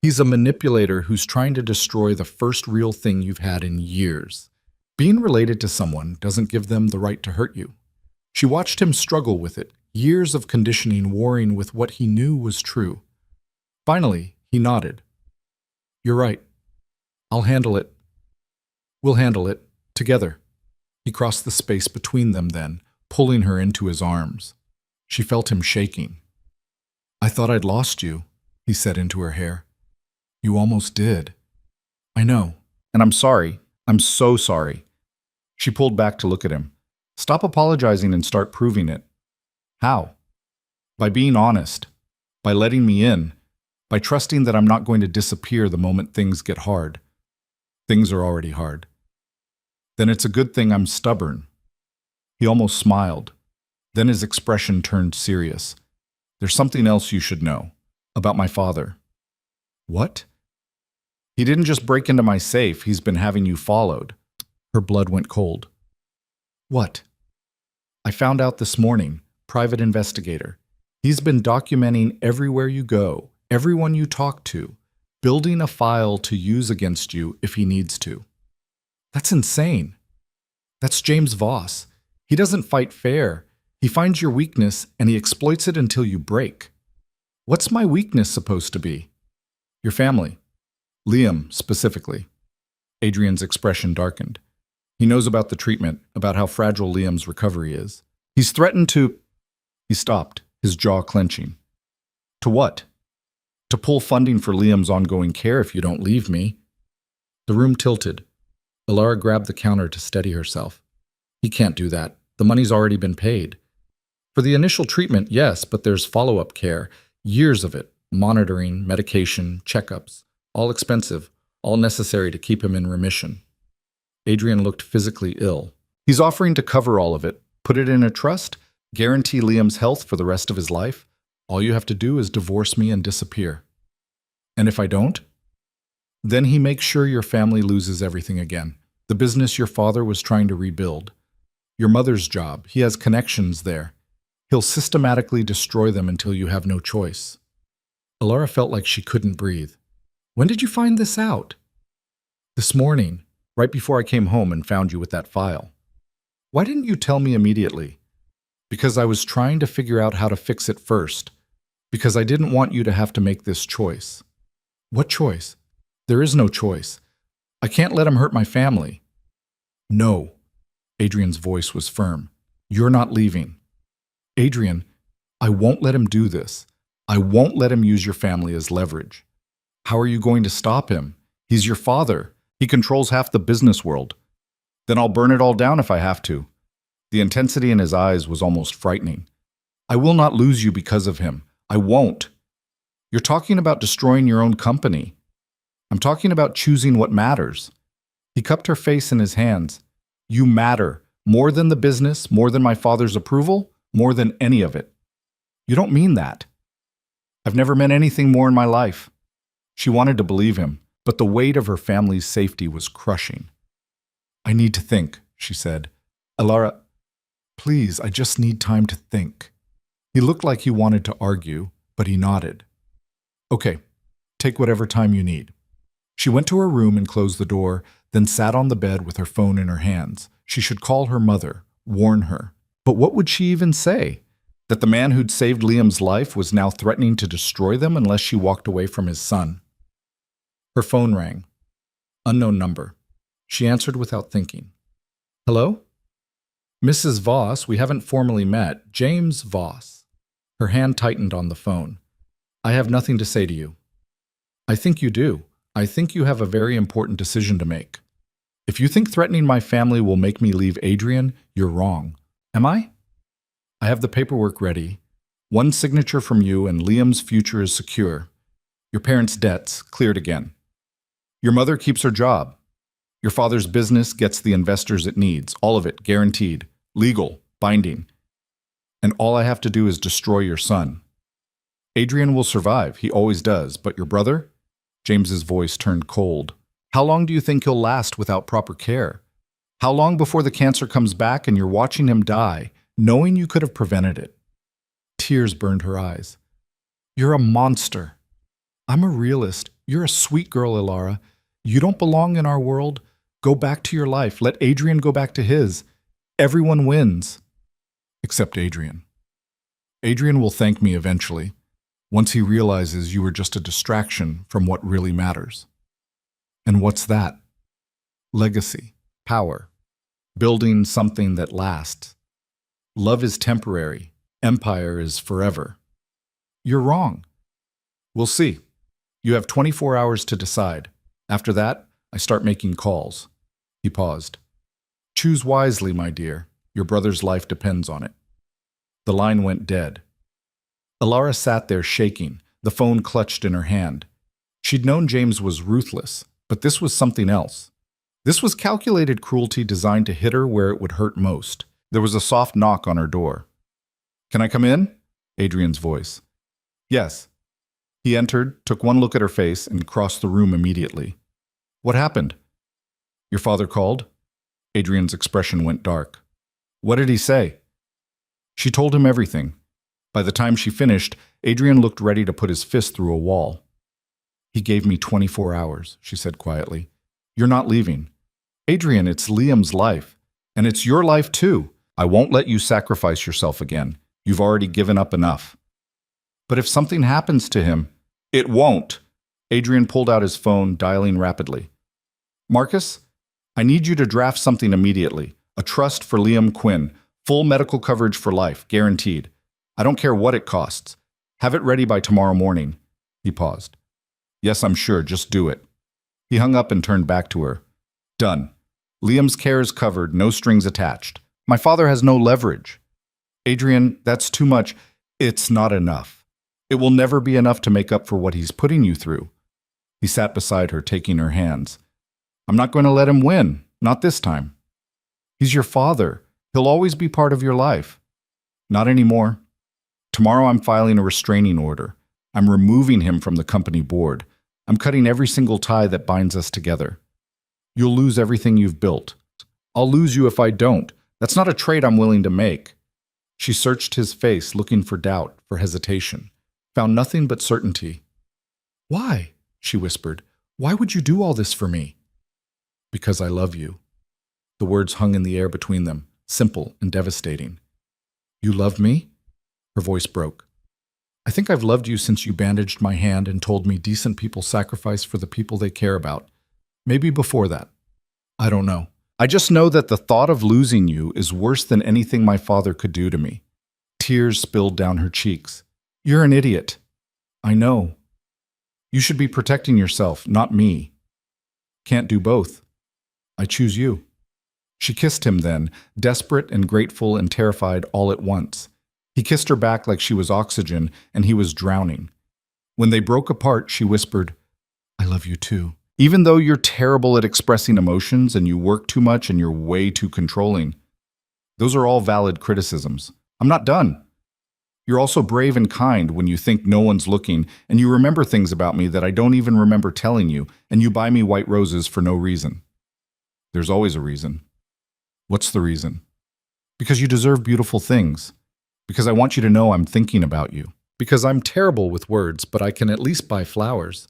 He's a manipulator who's trying to destroy the first real thing you've had in years. Being related to someone doesn't give them the right to hurt you. She watched him struggle with it, years of conditioning warring with what he knew was true. Finally, he nodded. You're right. I'll handle it. We'll handle it, together. He crossed the space between them then, pulling her into his arms. She felt him shaking. I thought I'd lost you, he said into her hair. You almost did. I know, and I'm sorry. I'm so sorry. She pulled back to look at him. Stop apologizing and start proving it. How? By being honest. By letting me in. By trusting that I'm not going to disappear the moment things get hard. Things are already hard. Then it's a good thing I'm stubborn. He almost smiled. Then his expression turned serious. There's something else you should know. About my father. What? He didn't just break into my safe. He's been having you followed. Her blood went cold. What? I found out this morning. Private investigator. He's been documenting everywhere you go, everyone you talk to, building a file to use against you if he needs to. That's insane. That's James Voss. He doesn't fight fair. He finds your weakness and he exploits it until you break. What's my weakness supposed to be? Your family. Liam, specifically. Adrian's expression darkened. He knows about the treatment, about how fragile Liam's recovery is. He's threatened to... He stopped, his jaw clenching. To what? To pull funding for Liam's ongoing care if you don't leave me. The room tilted. Alara grabbed the counter to steady herself. He can't do that. The money's already been paid. For the initial treatment, yes, but there's follow-up care. Years of it. Monitoring, medication, checkups. All expensive. All necessary to keep him in remission. Adrian looked physically ill. He's offering to cover all of it. Put it in a trust. Guarantee Liam's health for the rest of his life. All you have to do is divorce me and disappear. And if I don't? Then he makes sure your family loses everything again. The business your father was trying to rebuild. Your mother's job. He has connections there. He'll systematically destroy them until you have no choice. Alara felt like she couldn't breathe. When did you find this out? This morning, right before I came home and found you with that file. Why didn't you tell me immediately? Because I was trying to figure out how to fix it first. Because I didn't want you to have to make this choice. What choice? There is no choice. I can't let him hurt my family. No. Adrian's voice was firm. You're not leaving. Adrian, I won't let him do this. I won't let him use your family as leverage. How are you going to stop him? He's your father. He controls half the business world. Then I'll burn it all down if I have to. The intensity in his eyes was almost frightening. I will not lose you because of him. I won't. You're talking about destroying your own company. I'm talking about choosing what matters. He cupped her face in his hands. You matter. More than the business, more than my father's approval, more than any of it. You don't mean that. I've never meant anything more in my life. She wanted to believe him, but the weight of her family's safety was crushing. I need to think, she said. Alara, please, I just need time to think. He looked like he wanted to argue, but he nodded. Okay, take whatever time you need. She went to her room and closed the door, then sat on the bed with her phone in her hands. She should call her mother, warn her. But what would she even say? That the man who'd saved Liam's life was now threatening to destroy them unless she walked away from his son. Her phone rang. Unknown number. She answered without thinking. Hello? Mrs. Voss, we haven't formally met. James Voss. Her hand tightened on the phone. I have nothing to say to you. I think you do. I think you have a very important decision to make. If you think threatening my family will make me leave Adrian, you're wrong. Am I? I have the paperwork ready. One signature from you and Liam's future is secure. Your parents' debts cleared again. Your mother keeps her job. Your father's business gets the investors it needs, all of it, guaranteed, legal, binding. And all I have to do is destroy your son. Adrian will survive, he always does, but your brother? James's voice turned cold. How long do you think he'll last without proper care? How long before the cancer comes back and you're watching him die, knowing you could have prevented it? Tears burned her eyes. You're a monster. I'm a realist. You're a sweet girl, Alara. You don't belong in our world. Go back to your life. Let Adrian go back to his. Everyone wins. Except Adrian. Adrian will thank me eventually, once he realizes you were just a distraction from what really matters. And what's that? Legacy, power, building something that lasts. Love is temporary. Empire is forever. You're wrong. We'll see. You have 24 hours to decide. After that, I start making calls. He paused. Choose wisely, my dear. Your brother's life depends on it. The line went dead. Alara sat there shaking, the phone clutched in her hand. She'd known James was ruthless, but this was something else. This was calculated cruelty designed to hit her where it would hurt most. There was a soft knock on her door. Can I come in? Adrian's voice. Yes. He entered, took one look at her face, and crossed the room immediately. What happened? Your father called? Adrian's expression went dark. What did he say? She told him everything. By the time she finished, Adrian looked ready to put his fist through a wall. He gave me 24 hours, she said quietly. You're not leaving. Adrian, it's Liam's life. And it's your life too. I won't let you sacrifice yourself again. You've already given up enough. But if something happens to him, it won't. Adrian pulled out his phone, dialing rapidly. Marcus, I need you to draft something immediately. A trust for Liam Quinn. Full medical coverage for life, guaranteed. I don't care what it costs. Have it ready by tomorrow morning. He paused. Yes, I'm sure. Just do it. He hung up and turned back to her. Done. Liam's care is covered, no strings attached. My father has no leverage. Adrian, that's too much. It's not enough. It will never be enough to make up for what he's putting you through. He sat beside her, taking her hands. I'm not going to let him win. Not this time. He's your father. He'll always be part of your life. Not anymore. Tomorrow I'm filing a restraining order. I'm removing him from the company board. I'm cutting every single tie that binds us together. You'll lose everything you've built. I'll lose you if I don't. That's not a trade I'm willing to make. She searched his face, looking for doubt, for hesitation. Found nothing but certainty. Why? She whispered. Why would you do all this for me? Because I love you. The words hung in the air between them, simple and devastating. You love me? Her voice broke. I think I've loved you since you bandaged my hand and told me decent people sacrifice for the people they care about. Maybe before that. I don't know. I just know that the thought of losing you is worse than anything my father could do to me. Tears spilled down her cheeks. You're an idiot. I know. You should be protecting yourself, not me. Can't do both. I choose you. She kissed him then, desperate and grateful and terrified all at once. He kissed her back like she was oxygen, and he was drowning. When they broke apart, she whispered, I love you too. Even though you're terrible at expressing emotions and you work too much and you're way too controlling. Those are all valid criticisms. I'm not done. You're also brave and kind when you think no one's looking, and you remember things about me that I don't even remember telling you, and you buy me white roses for no reason. There's always a reason. What's the reason? Because you deserve beautiful things. Because I want you to know I'm thinking about you. Because I'm terrible with words, but I can at least buy flowers.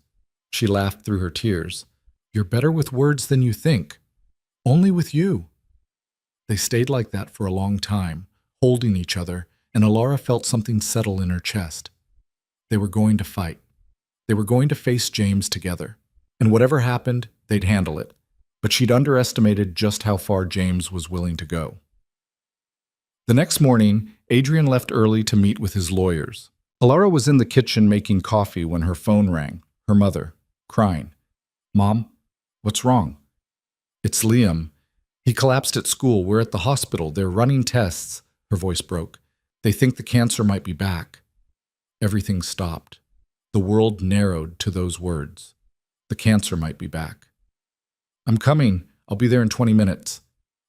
She laughed through her tears. You're better with words than you think. Only with you. They stayed like that for a long time, holding each other, and Alara felt something settle in her chest. They were going to fight. They were going to face James together. And whatever happened, they'd handle it. But she'd underestimated just how far James was willing to go. The next morning, Adrian left early to meet with his lawyers. Alara was in the kitchen making coffee when her phone rang. Her mother, crying. Mom, what's wrong? It's Liam. He collapsed at school. We're at the hospital. They're running tests. Her voice broke. They think the cancer might be back. Everything stopped. The world narrowed to those words. The cancer might be back. I'm coming. I'll be there in 20 minutes.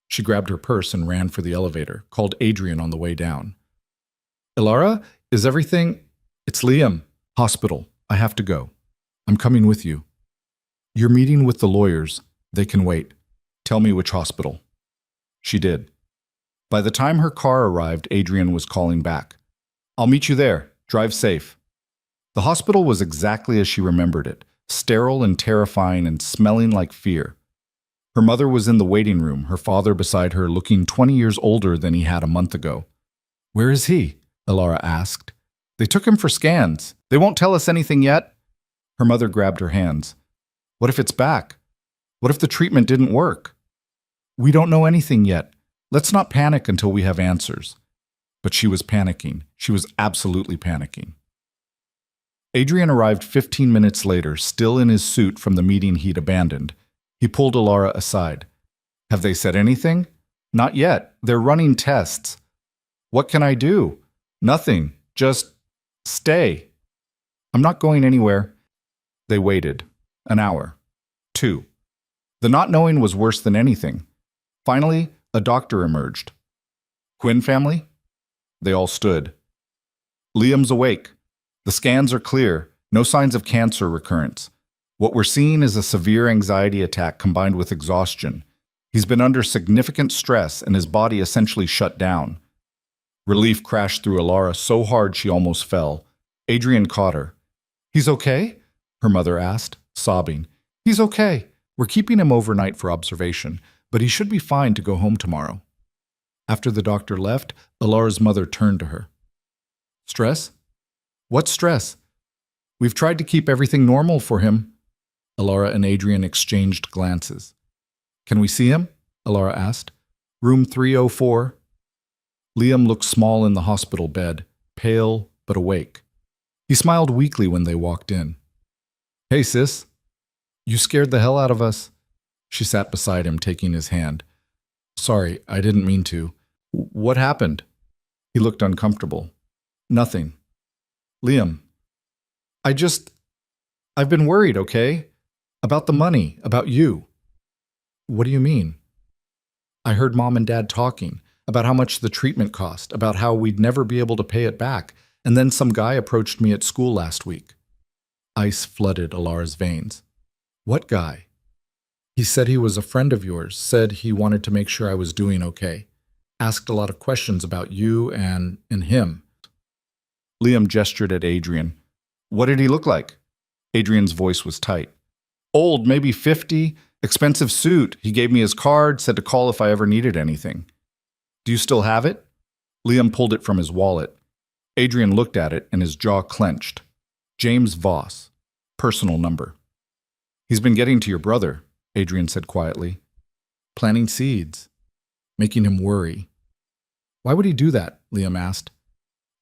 She grabbed her purse and ran for the elevator, called Adrian on the way down. Alara, is everything? It's Liam. Hospital. I have to go. I'm coming with you. You're meeting with the lawyers. They can wait. Tell me which hospital. She did. By the time her car arrived, Adrian was calling back. I'll meet you there. Drive safe. The hospital was exactly as she remembered it, sterile and terrifying and smelling like fear. Her mother was in the waiting room, her father beside her, looking 20 years older than he had a month ago. Where is he? Alara asked. They took him for scans. They won't tell us anything yet. Her mother grabbed her hands. What if it's back? What if the treatment didn't work? We don't know anything yet. Let's not panic until we have answers. But she was panicking. She was absolutely panicking. Adrian arrived 15 minutes later, still in his suit from the meeting he'd abandoned. He pulled Alara aside. Have they said anything? Not yet. They're running tests. What can I do? Nothing. Just stay. I'm not going anywhere. They waited. An hour. 2. The not knowing was worse than anything. Finally, a doctor emerged. Quinn family? They all stood. Liam's awake. The scans are clear. No signs of cancer recurrence. What we're seeing is a severe anxiety attack combined with exhaustion. He's been under significant stress and his body essentially shut down. Relief crashed through Alara so hard she almost fell. Adrian caught her. He's okay? Her mother asked, sobbing. He's okay. We're keeping him overnight for observation, but he should be fine to go home tomorrow. After the doctor left, Alara's mother turned to her. Stress? What stress? We've tried to keep everything normal for him. Alara and Adrian exchanged glances. Can we see him? Alara asked. Room 304. Liam looked small in the hospital bed, pale but awake. He smiled weakly when they walked in. Hey, sis. You scared the hell out of us. She sat beside him, taking his hand. Sorry, I didn't mean to. What happened? He looked uncomfortable. Nothing. Liam. I've been worried, okay? About the money, about you. What do you mean? I heard Mom and Dad talking about how much the treatment cost, about how we'd never be able to pay it back, and then some guy approached me at school last week. Ice flooded Alara's veins. What guy? He said he was a friend of yours, said he wanted to make sure I was doing okay. Asked a lot of questions about you and him. Liam gestured at Adrian. What did he look like? Adrian's voice was tight. Old, maybe 50, expensive suit. He gave me his card, said to call if I ever needed anything. Do you still have it? Liam pulled it from his wallet. Adrian looked at it and his jaw clenched. James Voss. Personal number. He's been getting to your brother, Adrian said quietly. Planting seeds. Making him worry. Why would he do that? Liam asked.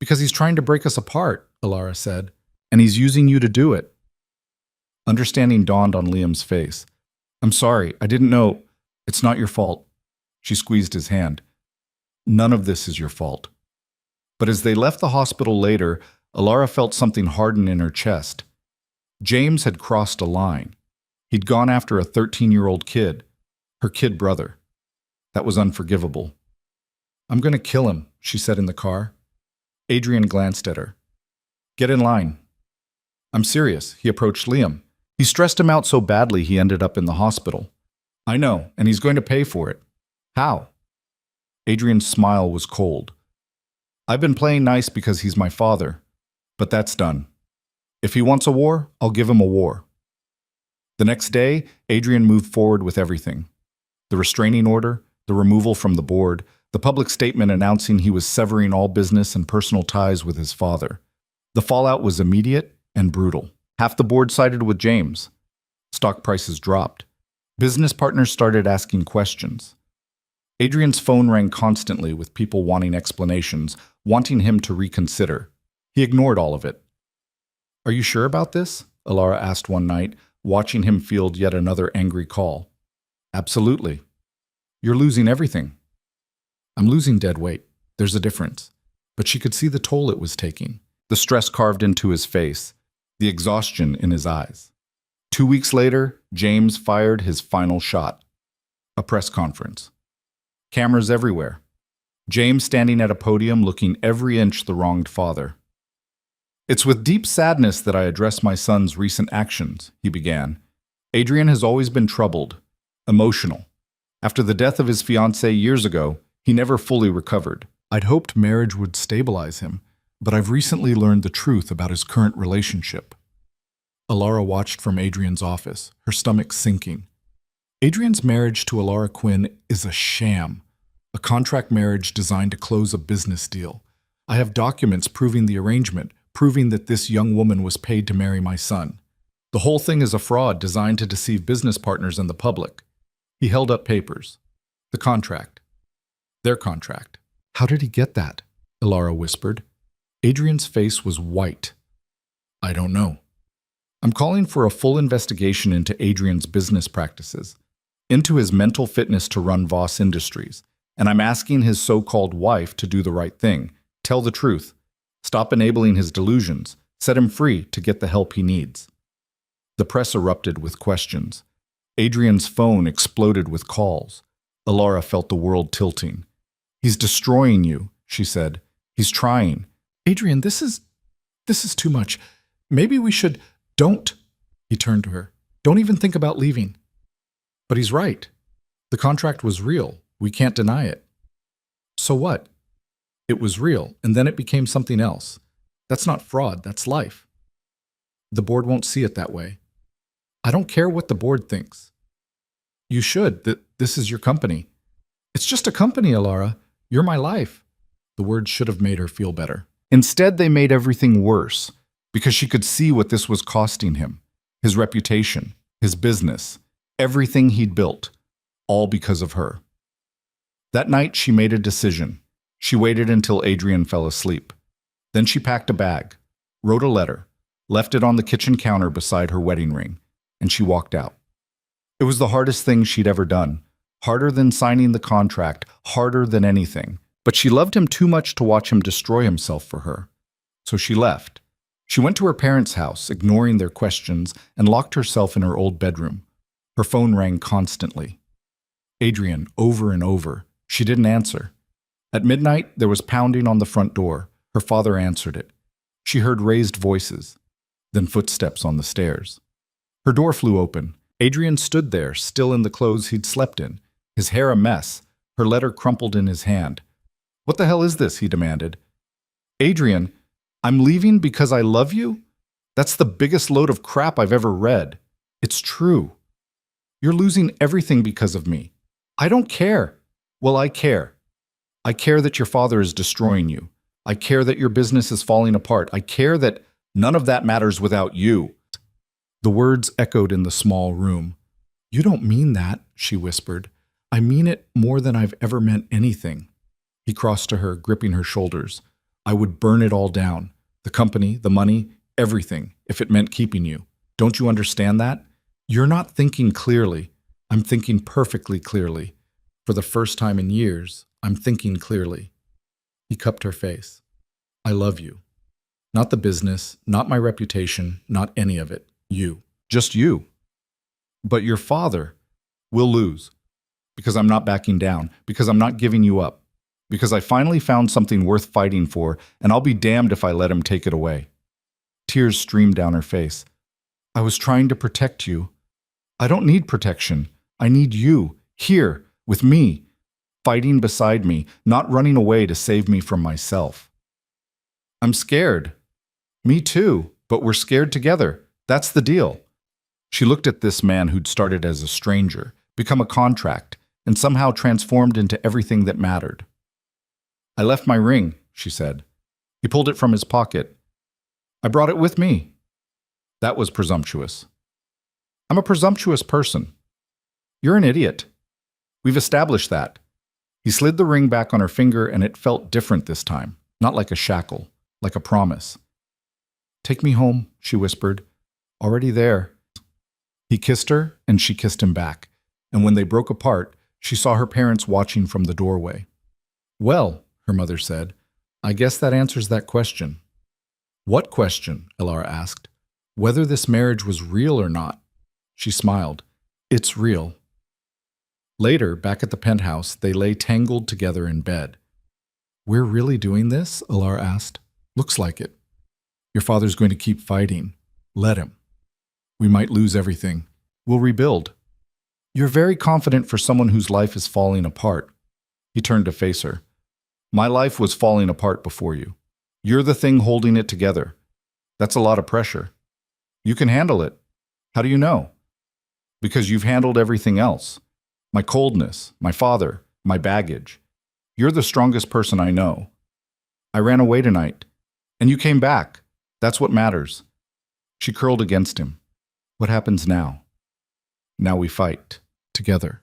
Because he's trying to break us apart, Alara said. And he's using you to do it. Understanding dawned on Liam's face. I'm sorry, I didn't know. It's not your fault. She squeezed his hand. None of this is your fault. But as they left the hospital later, Alara felt something harden in her chest. James had crossed a line. He'd gone after a 13-year-old kid, her kid brother. That was unforgivable. I'm going to kill him, she said in the car. Adrian glanced at her. Get in line. I'm serious, he approached Liam. He stressed him out so badly he ended up in the hospital. I know, and he's going to pay for it. How? Adrian's smile was cold. I've been playing nice because he's my father, but that's done. If he wants a war, I'll give him a war. The next day, Adrian moved forward with everything. The restraining order, the removal from the board, the public statement announcing he was severing all business and personal ties with his father. The fallout was immediate and brutal. Half the board sided with James. Stock prices dropped. Business partners started asking questions. Adrian's phone rang constantly with people wanting explanations, wanting him to reconsider. He ignored all of it. Are you sure about this? Alara asked one night, watching him field yet another angry call. Absolutely. You're losing everything. I'm losing dead weight. There's a difference. But she could see the toll it was taking. The stress carved into his face, the exhaustion in his eyes. 2 weeks later, James fired his final shot. A press conference. Cameras everywhere. James standing at a podium looking every inch the wronged father. It's with deep sadness that I address my son's recent actions, he began. Adrian has always been troubled, emotional. After the death of his fiancée years ago, he never fully recovered. I'd hoped marriage would stabilize him, but I've recently learned the truth about his current relationship. Alara watched from Adrian's office, her stomach sinking. Adrian's marriage to Alara Quinn is a sham, a contract marriage designed to close a business deal. I have documents proving the arrangement, proving that this young woman was paid to marry my son. The whole thing is a fraud designed to deceive business partners and the public. He held up papers. The contract. Their contract. How did he get that? Alara whispered. Adrian's face was white. I don't know. I'm calling for a full investigation into Adrian's business practices, into his mental fitness to run Voss Industries, and I'm asking his so-called wife to do the right thing, tell the truth, stop enabling his delusions, set him free to get the help he needs. The press erupted with questions. Adrian's phone exploded with calls. Alara felt the world tilting. He's destroying you, she said. He's trying. Adrian, this is too much. Maybe we should... Don't, he turned to her. Don't even think about leaving. But he's right. The contract was real. We can't deny it. So what? It was real, and then it became something else. That's not fraud, that's life. The board won't see it that way. I don't care what the board thinks. You should. This is your company. It's just a company, Alara. You're my life. The words should have made her feel better. Instead, they made everything worse, because she could see what this was costing him. His reputation, his business, everything he'd built, all because of her. That night, she made a decision. She waited until Adrian fell asleep. Then she packed a bag, wrote a letter, left it on the kitchen counter beside her wedding ring, and she walked out. It was the hardest thing she'd ever done, harder than signing the contract, harder than anything. But she loved him too much to watch him destroy himself for her. So she left. She went to her parents' house, ignoring their questions, and locked herself in her old bedroom. Her phone rang constantly. Adrian, over and over. She didn't answer. At midnight, there was pounding on the front door. Her father answered it. She heard raised voices, then footsteps on the stairs. Her door flew open. Adrian stood there, still in the clothes he'd slept in, his hair a mess, her letter crumpled in his hand. "What the hell is this?" he demanded. "Adrian, I'm leaving because I love you? That's the biggest load of crap I've ever read. It's true. You're losing everything because of me. I don't care." "Well, I care. I care that your father is destroying you. I care that your business is falling apart. I care that none of that matters without you." The words echoed in the small room. "You don't mean that," she whispered. "I mean it more than I've ever meant anything." He crossed to her, gripping her shoulders. "I would burn it all down. The company, the money, everything, if it meant keeping you. Don't you understand that? You're not thinking clearly. I'm thinking perfectly clearly. For the first time in years, I'm thinking clearly." He cupped her face. "I love you. Not the business, not my reputation, not any of it. You. Just you. But your father will lose. Because I'm not backing down. Because I'm not giving you up. Because I finally found something worth fighting for, and I'll be damned if I let him take it away." Tears streamed down her face. "I was trying to protect you. I don't need protection. I need you, here, with me, fighting beside me, not running away to save me from myself." "I'm scared." "Me too, but we're scared together. That's the deal." She looked at this man who'd started as a stranger, become a contract, and somehow transformed into everything that mattered. "I left my ring," she said. He pulled it from his pocket. "I brought it with me." That was presumptuous. "I'm a presumptuous person." "You're an idiot. We've established that." He slid the ring back on her finger, and it felt different this time, not like a shackle, like a promise. "Take me home," she whispered. "Already there." He kissed her, and she kissed him back, and when they broke apart, she saw her parents watching from the doorway. "Well," her mother said, "I guess that answers that question." "What question?" Elara asked. "Whether this marriage was real or not." She smiled. "It's real." Later, back at the penthouse, they lay tangled together in bed. "We're really doing this?" Elara asked. "Looks like it. Your father's going to keep fighting. Let him. We might lose everything. We'll rebuild. You're very confident for someone whose life is falling apart." He turned to face her. "My life was falling apart before you. You're the thing holding it together. That's a lot of pressure. You can handle it. How do you know? Because you've handled everything else. My coldness, my father, my baggage. You're the strongest person I know. I ran away tonight, and you came back. That's what matters." She curled against him. "What happens now?" "Now we fight, together,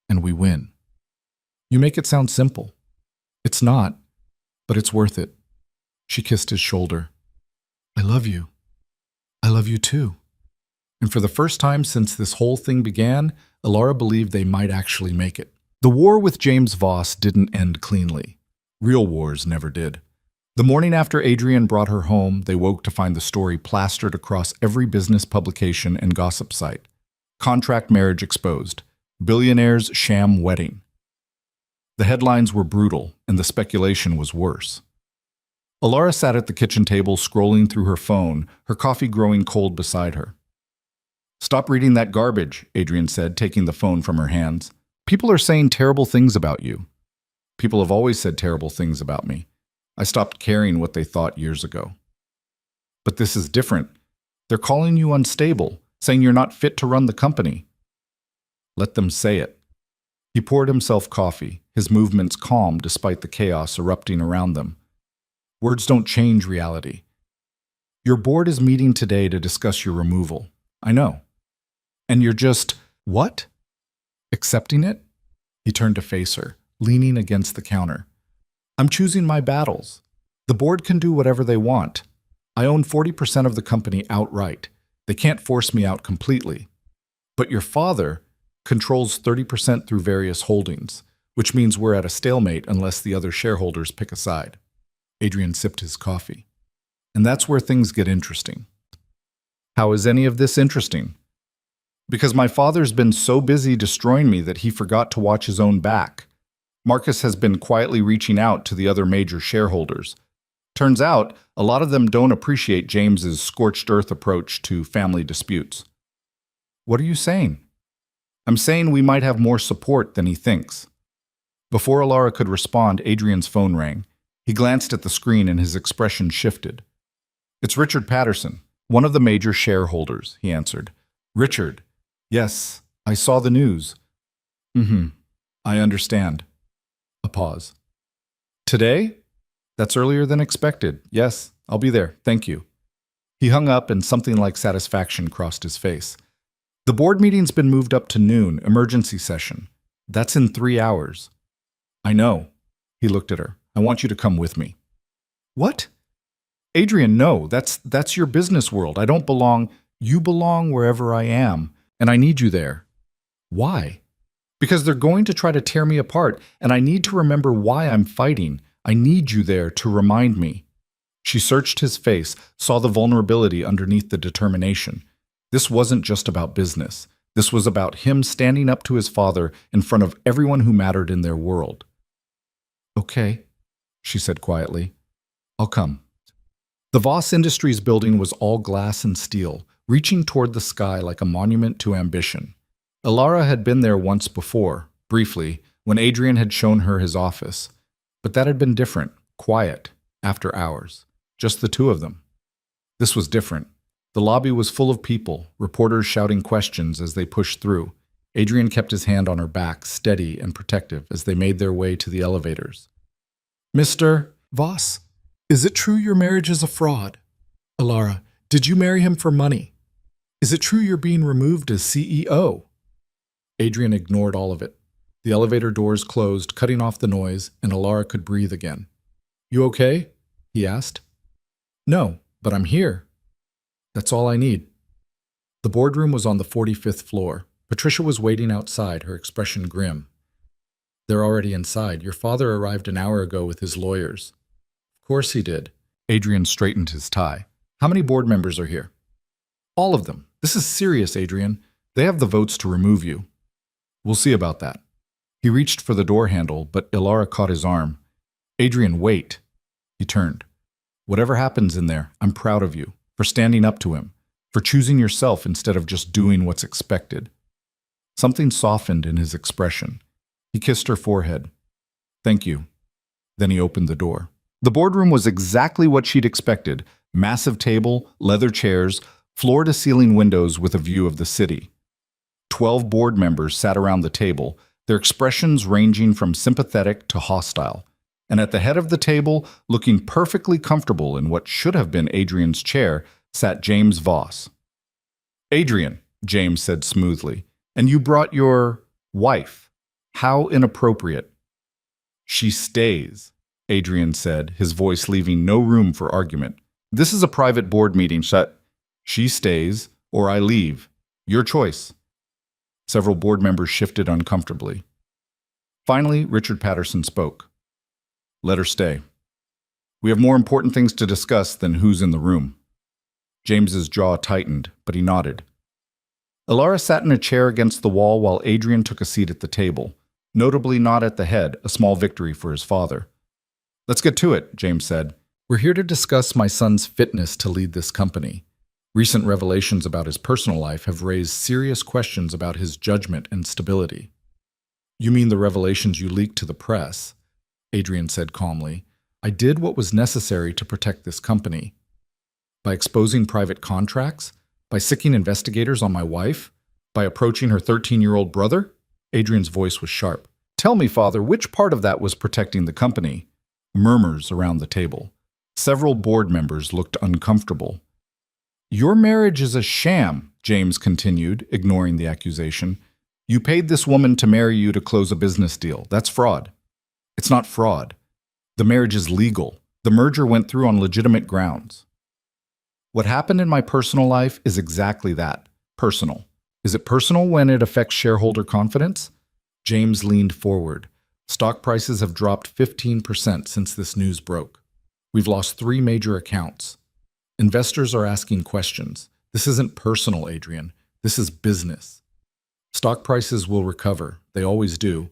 and we win." "You make it sound simple." "It's not, but it's worth it." She kissed his shoulder. "I love you. I love you too." And for the first time since this whole thing began, Elara believed they might actually make it. The war with James Voss didn't end cleanly. Real wars never did. The morning after Adrian brought her home, they woke to find the story plastered across every business publication and gossip site. Contract marriage exposed. Billionaire's sham wedding. The headlines were brutal, and the speculation was worse. Elara sat at the kitchen table scrolling through her phone, her coffee growing cold beside her. "Stop reading that garbage," Adrian said, taking the phone from her hands. "People are saying terrible things about you." "People have always said terrible things about me. I stopped caring what they thought years ago." "But this is different. They're calling you unstable, saying you're not fit to run the company." "Let them say it." He poured himself coffee, his movements calm despite the chaos erupting around them. "Words don't change reality. Your board is meeting today to discuss your removal. I know. And you're just, what? Accepting it?" He turned to face her, leaning against the counter. "I'm choosing my battles. The board can do whatever they want. I own 40% of the company outright. They can't force me out completely. But your father controls 30% through various holdings, which means we're at a stalemate unless the other shareholders pick a side." Adrian sipped his coffee. "And that's where things get interesting." "How is any of this interesting?" "Because my father's been so busy destroying me that he forgot to watch his own back. Marcus has been quietly reaching out to the other major shareholders. Turns out, a lot of them don't appreciate James's scorched earth approach to family disputes." What are you saying? I'm saying we might have more support than he thinks. Before Alara could respond, Adrian's phone rang. He glanced at the screen and his expression shifted. It's Richard Patterson, one of the major shareholders, he answered. Richard. Yes, I saw the news. I understand. A pause. Today? That's earlier than expected. Yes, I'll be there. Thank you. He hung up and something like satisfaction crossed his face. The board meeting's been moved up to noon, emergency session. That's in 3 hours. I know. He looked at her. I want you to come with me. What? Adrian, no, that's your business world. I don't belong. You belong wherever I am, and I need you there. Why? Because they're going to try to tear me apart, and I need to remember why I'm fighting. I need you there to remind me. She searched his face, saw the vulnerability underneath the determination. This wasn't just about business. This was about him standing up to his father in front of everyone who mattered in their world. Okay, she said quietly. I'll come. The Voss Industries building was all glass and steel, reaching toward the sky like a monument to ambition. Alara had been there once before, briefly, when Adrian had shown her his office. But that had been different, quiet, after hours. Just the two of them. This was different. The lobby was full of people, reporters shouting questions as they pushed through. Adrian kept his hand on her back, steady and protective, as they made their way to the elevators. Mr. Voss, is it true your marriage is a fraud? Alara, did you marry him for money? Is it true you're being removed as CEO? Adrian ignored all of it. The elevator doors closed, cutting off the noise, and Alara could breathe again. You okay? He asked. No, but I'm here. That's all I need. The boardroom was on the 45th floor. Patricia was waiting outside, her expression grim. They're already inside. Your father arrived an hour ago with his lawyers. Of course he did. Adrian straightened his tie. How many board members are here? All of them. This is serious, Adrian. They have the votes to remove you. We'll see about that. He reached for the door handle, but Alara caught his arm. Adrian, wait. He turned. Whatever happens in there, I'm proud of you, for standing up to him, for choosing yourself instead of just doing what's expected. Something softened in his expression. He kissed her forehead. Thank you. Then he opened the door. The boardroom was exactly what she'd expected. Massive table, leather chairs, floor-to-ceiling windows with a view of the city. 12 board members sat around the table, their expressions ranging from sympathetic to hostile. And at the head of the table, looking perfectly comfortable in what should have been Adrian's chair, sat James Voss. Adrian, James said smoothly, and you brought your wife. How inappropriate. She stays, Adrian said, his voice leaving no room for argument. This is a private board meeting. She stays, or I leave. Your choice. Several board members shifted uncomfortably. Finally, Richard Patterson spoke. Let her stay. We have more important things to discuss than who's in the room. James's jaw tightened, but he nodded. Alara sat in a chair against the wall while Adrian took a seat at the table, notably not at the head, a small victory for his father. Let's get to it, James said. We're here to discuss my son's fitness to lead this company. Recent revelations about his personal life have raised serious questions about his judgment and stability. You mean the revelations you leaked to the press? Adrian said calmly. I did what was necessary to protect this company. By exposing private contracts? By sicking investigators on my wife? By approaching her 13-year-old brother? Adrian's voice was sharp. Tell me, Father, which part of that was protecting the company? Murmurs around the table. Several board members looked uncomfortable. Your marriage is a sham, James continued, ignoring the accusation. You paid this woman to marry you to close a business deal. That's fraud. It's not fraud. The marriage is legal. The merger went through on legitimate grounds. What happened in my personal life is exactly that, personal. Is it personal when it affects shareholder confidence? James leaned forward. Stock prices have dropped 15% since this news broke. We've lost 3 major accounts. Investors are asking questions. This isn't personal, Adrian. This is business. Stock prices will recover. They always do.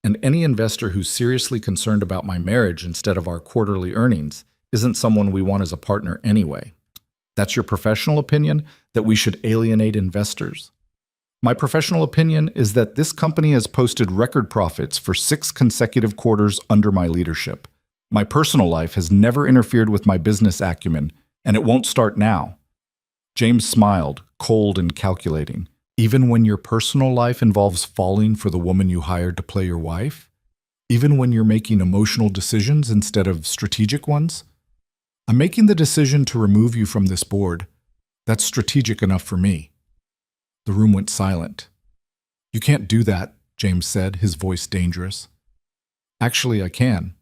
And any investor who's seriously concerned about my marriage instead of our quarterly earnings isn't someone we want as a partner anyway. That's your professional opinion, that we should alienate investors? My professional opinion is that this company has posted record profits for 6 consecutive quarters under my leadership. My personal life has never interfered with my business acumen, and it won't start now. James smiled, cold and calculating. Even when your personal life involves falling for the woman you hired to play your wife? Even when you're making emotional decisions instead of strategic ones? I'm making the decision to remove you from this board. That's strategic enough for me. The room went silent. You can't do that, James said, his voice dangerous. Actually, I can.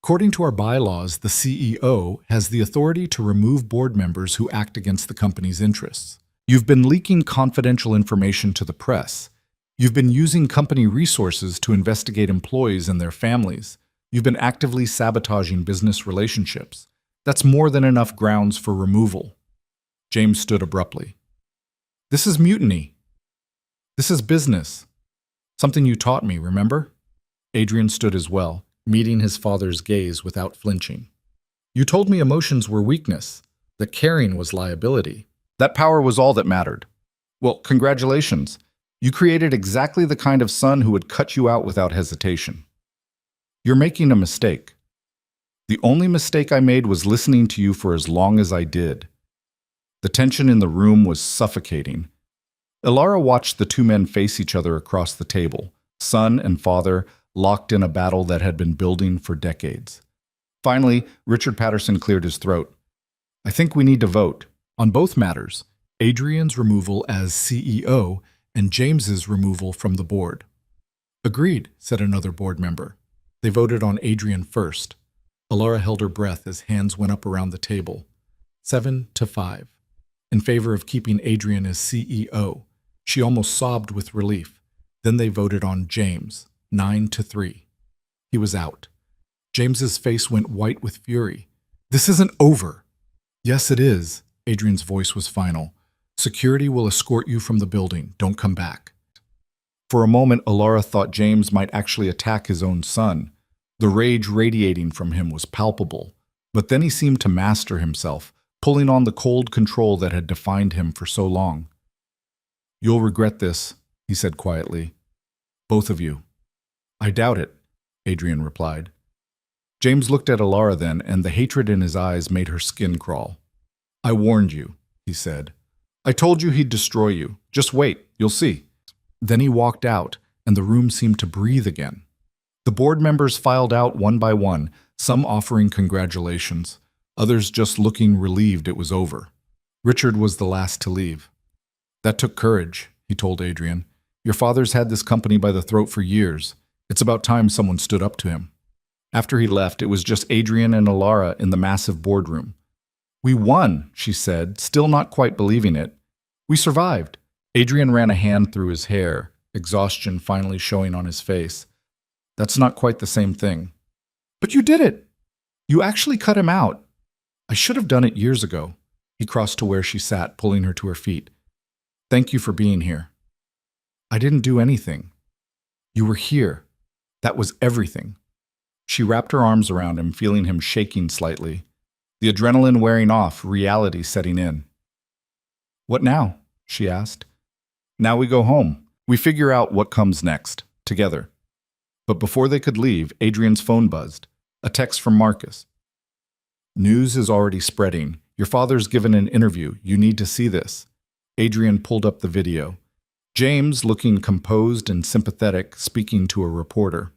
According to our bylaws, the CEO has the authority to remove board members who act against the company's interests. You've been leaking confidential information to the press. You've been using company resources to investigate employees and their families. You've been actively sabotaging business relationships. That's more than enough grounds for removal. James stood abruptly. This is mutiny. This is business. Something you taught me, remember? Adrian stood as well, meeting his father's gaze without flinching. You told me emotions were weakness, that caring was liability. That power was all that mattered. Well, congratulations. You created exactly the kind of son who would cut you out without hesitation. You're making a mistake. The only mistake I made was listening to you for as long as I did. The tension in the room was suffocating. Ilara watched the two men face each other across the table, son and father, locked in a battle that had been building for decades. Finally, Richard Patterson cleared his throat. I think we need to vote on both matters, Adrian's removal as CEO and James's removal from the board. Agreed, said another board member. They voted on Adrian first. Ilara held her breath as hands went up around the table. 7-5. In favor of keeping Adrian as CEO. She almost sobbed with relief. Then they voted on James. 9-3. He was out. James's face went white with fury. This isn't over. Yes, it is. Adrian's voice was final. Security will escort you from the building. Don't come back. For a moment, Ilara thought James might actually attack his own son. The rage radiating from him was palpable. But then he seemed to master himself, pulling on the cold control that had defined him for so long. You'll regret this, he said quietly. Both of you. I doubt it, Adrian replied. James looked at Ilara then, and the hatred in his eyes made her skin crawl. I warned you, he said. I told you he'd destroy you. Just wait, you'll see. Then he walked out, and the room seemed to breathe again. The board members filed out one by one, some offering congratulations, others just looking relieved it was over. Richard was the last to leave. That took courage, he told Adrian. Your father's had this company by the throat for years. It's about time someone stood up to him. After he left, it was just Adrian and Ilara in the massive boardroom. We won, she said, still not quite believing it. We survived. Adrian ran a hand through his hair, exhaustion finally showing on his face. That's not quite the same thing. But you did it. You actually cut him out. I should have done it years ago. He crossed to where she sat, pulling her to her feet. Thank you for being here. I didn't do anything. You were here. That was everything. She wrapped her arms around him, feeling him shaking slightly. The adrenaline wearing off, reality setting in. What now? She asked. Now we go home. We figure out what comes next, together. But before they could leave, Adrian's phone buzzed. A text from Marcus. News is already spreading. Your father's given an interview. You need to see this. Adrian pulled up the video. James, looking composed and sympathetic, speaking to a reporter.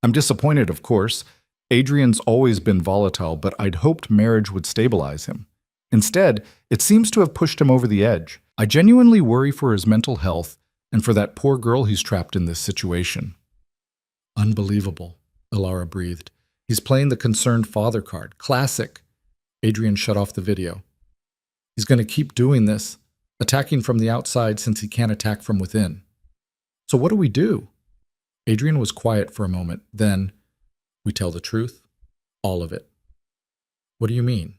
I'm disappointed, of course. Adrian's always been volatile, but I'd hoped marriage would stabilize him. Instead, it seems to have pushed him over the edge. I genuinely worry for his mental health and for that poor girl he's trapped in this situation. Unbelievable, Ilara breathed. He's playing the concerned father card. Classic. Adrian shut off the video. He's going to keep doing this, attacking from the outside since he can't attack from within. So what do we do? Adrian was quiet for a moment. Then, we tell the truth, all of it. What do you mean?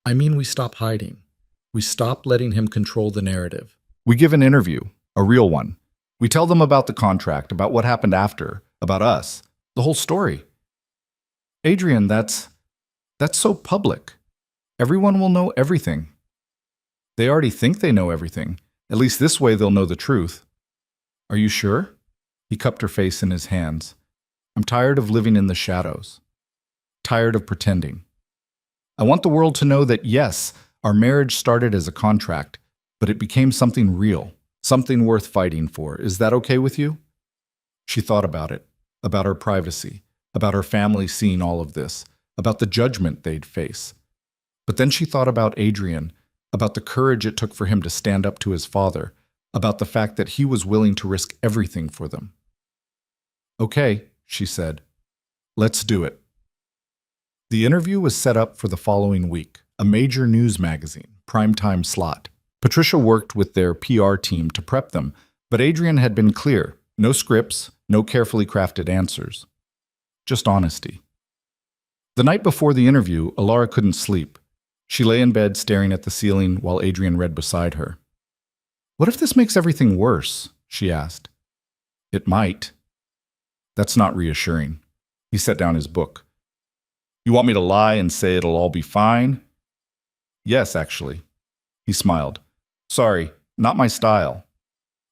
I mean we stop hiding. We stop letting him control the narrative. We give an interview, a real one. We tell them about the contract, about what happened after, about us, the whole story. Adrian, that's so public. Everyone will know everything. They already think they know everything. At least this way they'll know the truth. Are you sure? He cupped her face in his hands. I'm tired of living in the shadows. Tired of pretending. I want the world to know that yes, our marriage started as a contract, but it became something real, something worth fighting for. Is that okay with you? She thought about it, about her privacy, about her family seeing all of this, about the judgment they'd face. But then she thought about Adrian, about the courage it took for him to stand up to his father, about the fact that he was willing to risk everything for them. Okay, she said. Let's do it. The interview was set up for the following week, a major news magazine, primetime slot. Patricia worked with their PR team to prep them, but Adrian had been clear. No scripts, no carefully crafted answers. Just honesty. The night before the interview, Alara couldn't sleep. She lay in bed staring at the ceiling while Adrian read beside her. What if this makes everything worse? She asked. It might. That's not reassuring. He set down his book. You want me to lie and say it'll all be fine? Yes, actually. He smiled. Sorry, not my style.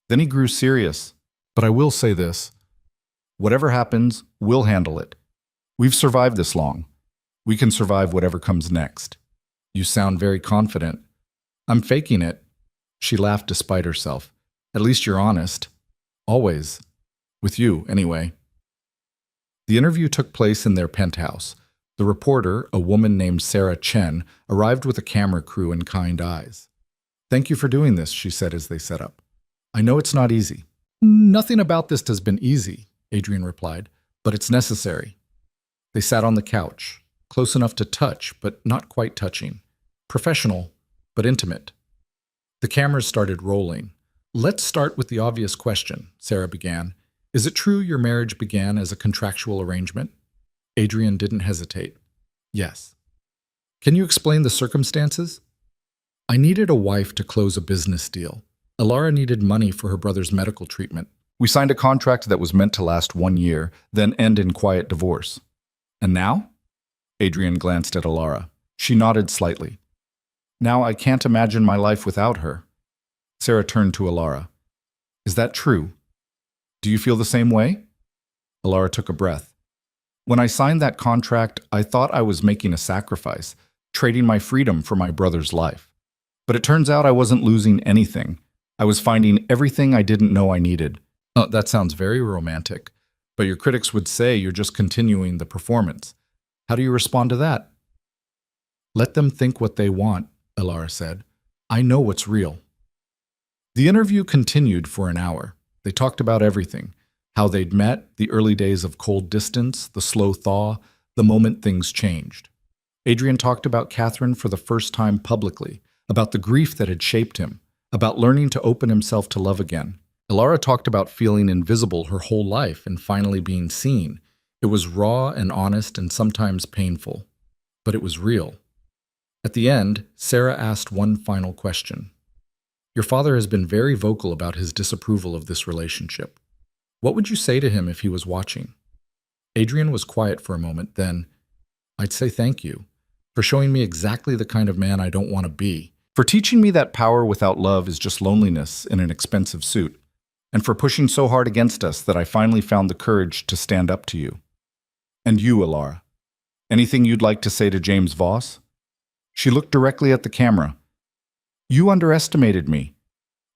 Then he grew serious. But I will say this. Whatever happens, we'll handle it. We've survived this long. We can survive whatever comes next. You sound very confident. I'm faking it. She laughed despite herself. At least you're honest. Always. With you, anyway. The interview took place in their penthouse. The reporter, a woman named Sarah Chen, arrived with a camera crew and kind eyes. Thank you for doing this, she said as they set up. I know it's not easy. Nothing about this has been easy, Adrian replied, but it's necessary. They sat on the couch, close enough to touch, but not quite touching. Professional, but intimate. The cameras started rolling. Let's start with the obvious question, Sarah began. Is it true your marriage began as a contractual arrangement? Adrian didn't hesitate. Yes. Can you explain the circumstances? I needed a wife to close a business deal. Alara needed money for her brother's medical treatment. We signed a contract that was meant to last 1 year, then end in quiet divorce. And now? Adrian glanced at Alara. She nodded slightly. Now I can't imagine my life without her. Sarah turned to Alara. Is that true? Do you feel the same way? Alara took a breath. When I signed that contract, I thought I was making a sacrifice, trading my freedom for my brother's life. But it turns out I wasn't losing anything. I was finding everything I didn't know I needed. Oh, that sounds very romantic, but your critics would say you're just continuing the performance. How do you respond to that? Let them think what they want, Alara said. I know what's real. The interview continued for an hour. They talked about everything. How they'd met, the early days of cold distance, the slow thaw, the moment things changed. Adrian talked about Catherine for the first time publicly, about the grief that had shaped him, about learning to open himself to love again. Alara talked about feeling invisible her whole life and finally being seen. It was raw and honest and sometimes painful, but it was real. At the end, Sarah asked one final question. Your father has been very vocal about his disapproval of this relationship. What would you say to him if he was watching? Adrian was quiet for a moment, then, I'd say thank you for showing me exactly the kind of man I don't want to be, for teaching me that power without love is just loneliness in an expensive suit, and for pushing so hard against us that I finally found the courage to stand up to you. And you, Alara. Anything you'd like to say to James Voss? She looked directly at the camera. You underestimated me.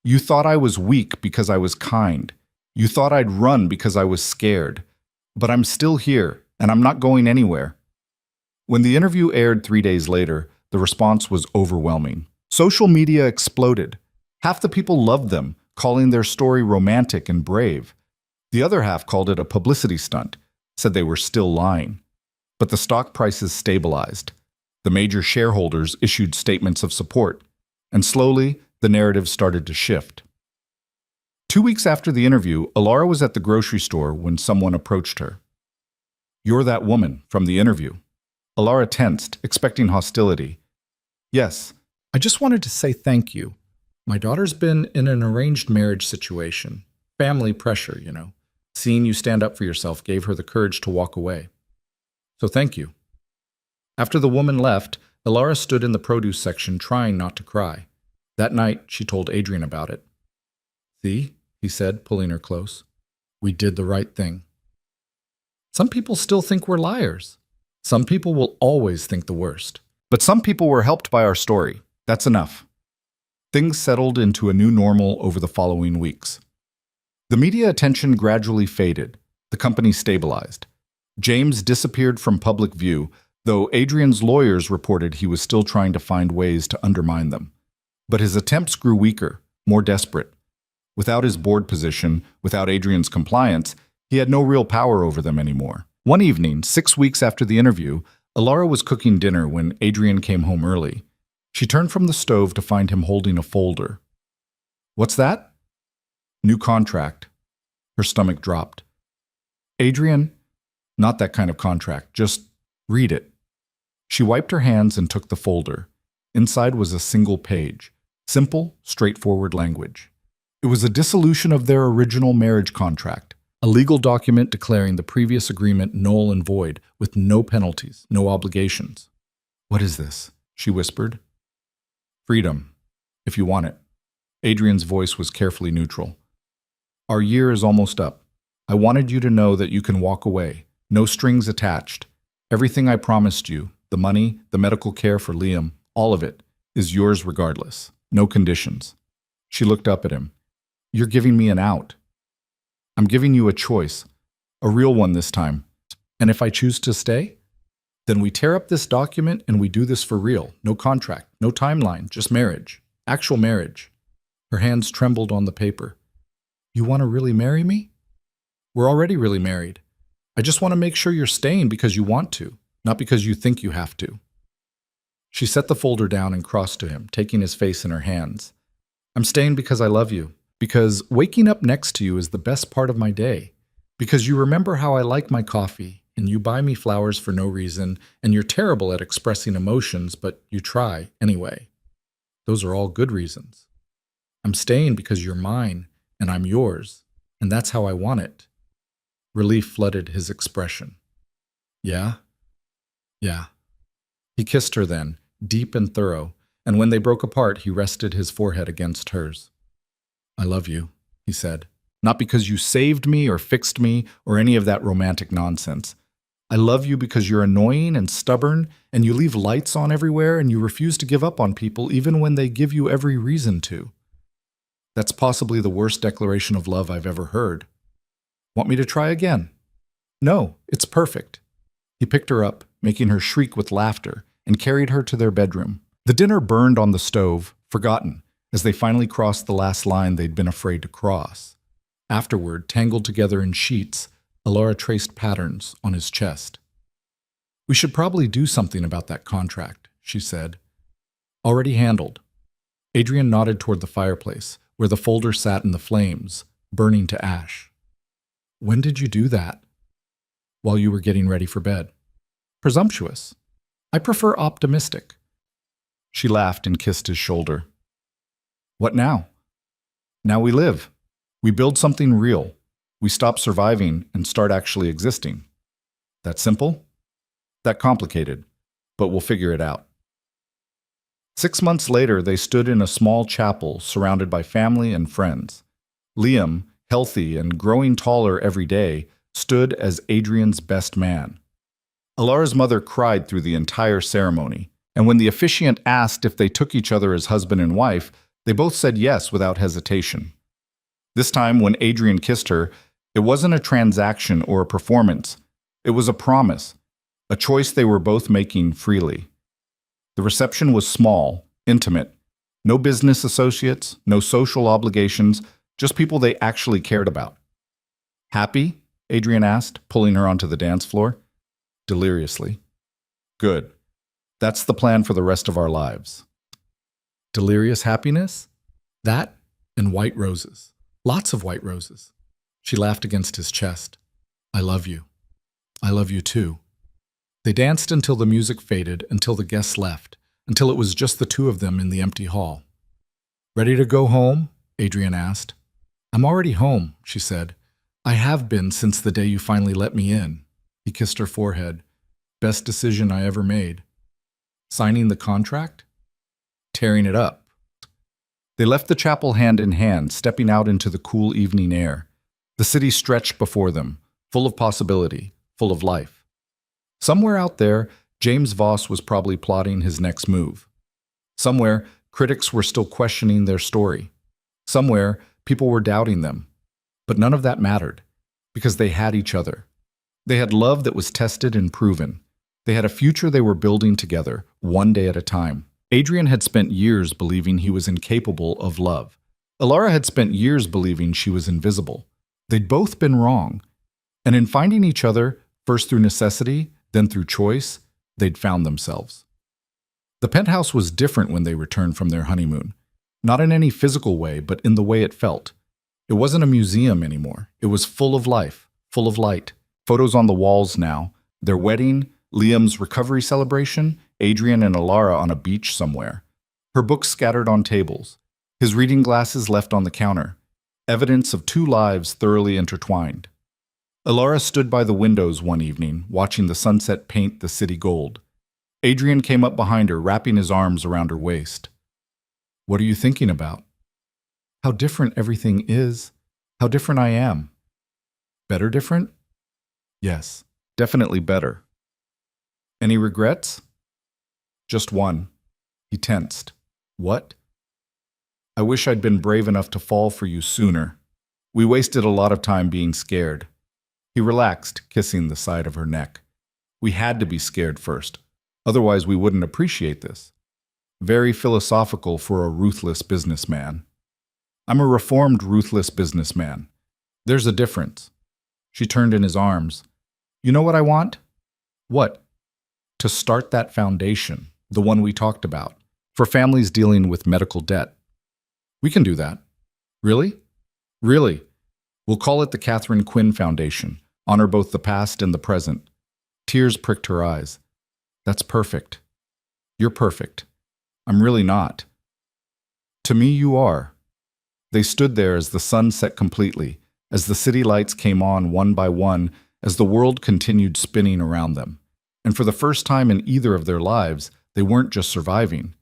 You thought I was weak because I was kind. You thought I'd run because I was scared. But I'm still here, and I'm not going anywhere. When the interview aired 3 days later, the response was overwhelming. Social media exploded. Half the people loved them, calling their story romantic and brave. The other half called it a publicity stunt, said they were still lying. But the stock prices stabilized. The major shareholders issued statements of support, and slowly the narrative started to shift. 2 weeks after the interview, Alara was at the grocery store when someone approached her. You're that woman from the interview. Alara tensed, expecting hostility. Yes, I just wanted to say thank you. My daughter's been in an arranged marriage situation. Family pressure, you know. Seeing you stand up for yourself gave her the courage to walk away. So thank you. After the woman left, Alara stood in the produce section trying not to cry. That night, she told Adrian about it. See, he said, pulling her close. We did the right thing. Some people still think we're liars. Some people will always think the worst. But some people were helped by our story. That's enough. Things settled into a new normal over the following weeks. The media attention gradually faded. The company stabilized. James disappeared from public view, though Adrian's lawyers reported he was still trying to find ways to undermine them. But his attempts grew weaker, more desperate. Without his board position, without Adrian's compliance, he had no real power over them anymore. One evening, 6 weeks after the interview, Alara was cooking dinner when Adrian came home early. She turned from the stove to find him holding a folder. What's that? New contract. Her stomach dropped. Adrian, not that kind of contract. Just read it. She wiped her hands and took the folder. Inside was a single page. Simple, straightforward language. It was a dissolution of their original marriage contract. A legal document declaring the previous agreement null and void, with no penalties, no obligations. What is this? She whispered. Freedom, if you want it. Adrian's voice was carefully neutral. Our year is almost up. I wanted you to know that you can walk away. No strings attached. Everything I promised you, the money, the medical care for Liam, all of it, is yours regardless. No conditions. She looked up at him. You're giving me an out. I'm giving you a choice, a real one this time. And if I choose to stay, then we tear up this document and we do this for real. No contract, no timeline, just marriage. Actual marriage. Her hands trembled on the paper. You want to really marry me? We're already really married. I just want to make sure you're staying because you want to, not because you think you have to. She set the folder down and crossed to him, taking his face in her hands. I'm staying because I love you. Because waking up next to you is the best part of my day. Because you remember how I like my coffee, and you buy me flowers for no reason, and you're terrible at expressing emotions, but you try anyway. Those are all good reasons. I'm staying because you're mine, and I'm yours, and that's how I want it. Relief flooded his expression. Yeah? Yeah. He kissed her then, deep and thorough, and when they broke apart, he rested his forehead against hers. I love you, he said. Not because you saved me or fixed me or any of that romantic nonsense. I love you because you're annoying and stubborn and you leave lights on everywhere and you refuse to give up on people even when they give you every reason to. That's possibly the worst declaration of love I've ever heard. Want me to try again? No, it's perfect. He picked her up, making her shriek with laughter, and carried her to their bedroom. The dinner burned on the stove, forgotten, as they finally crossed the last line they'd been afraid to cross. Afterward, tangled together in sheets, Alara traced patterns on his chest. We should probably do something about that contract, she said. Already handled. Adrian nodded toward the fireplace, where the folder sat in the flames, burning to ash. When did you do that? While you were getting ready for bed. Presumptuous. I prefer optimistic. She laughed and kissed his shoulder. What now? Now we live. We build something real. We stop surviving and start actually existing. That simple? That complicated, but we'll figure it out. 6 months later, they stood in a small chapel surrounded by family and friends. Liam, healthy and growing taller every day, stood as Adrian's best man. Alara's mother cried through the entire ceremony, and when the officiant asked if they took each other as husband and wife, they both said yes without hesitation. This time, when Adrian kissed her, it wasn't a transaction or a performance. It was a promise, a choice they were both making freely. The reception was small, intimate. No business associates, no social obligations, just people they actually cared about. Happy? Adrian asked, pulling her onto the dance floor. Deliriously. Good. That's the plan for the rest of our lives. Delirious happiness? That and white roses. Lots of white roses. She laughed against his chest. I love you. I love you too. They danced until the music faded, until the guests left, until it was just the two of them in the empty hall. Ready to go home? Adrian asked. I'm already home, she said. I have been since the day you finally let me in. He kissed her forehead. Best decision I ever made. Signing the contract? Tearing it up. They left the chapel hand in hand, stepping out into the cool evening air. The city stretched before them, full of possibility, full of life. Somewhere out there, James Voss was probably plotting his next move. Somewhere, critics were still questioning their story. Somewhere, people were doubting them. But none of that mattered, because they had each other. They had love that was tested and proven. They had a future they were building together, one day at a time. Adrian had spent years believing he was incapable of love. Alara had spent years believing she was invisible. They'd both been wrong. And in finding each other, first through necessity, then through choice, they'd found themselves. The penthouse was different when they returned from their honeymoon. Not in any physical way, but in the way it felt. It wasn't a museum anymore. It was full of life, full of light. Photos on the walls now. Their wedding, Liam's recovery celebration, Adrian and Alara on a beach somewhere. Her books scattered on tables. His reading glasses left on the counter. Evidence of two lives thoroughly intertwined. Alara stood by the windows one evening, watching the sunset paint the city gold. Adrian came up behind her, wrapping his arms around her waist. "What are you thinking about?" "How different everything is. How different I am." "Better different?" "Yes, definitely better." "Any regrets?" "Just one." He tensed. "What?" "I wish I'd been brave enough to fall for you sooner. We wasted a lot of time being scared." He relaxed, kissing the side of her neck. "We had to be scared first. Otherwise, we wouldn't appreciate this." Very philosophical for a ruthless businessman. "I'm a reformed, ruthless businessman. There's a difference." She turned in his arms. "You know what I want?" "What?" "To start that foundation, the one we talked about, for families dealing with medical debt." "We can do that." "Really?" "Really. We'll call it the Catherine Quinn Foundation. Honor both the past and the present." Tears pricked her eyes. "That's perfect." "You're perfect." "I'm really not." "To me, you are." They stood there as the sun set completely, as the city lights came on one by one, as the world continued spinning around them. And for the first time in either of their lives, they weren't just surviving.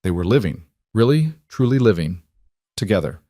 They were living, really, truly living, together.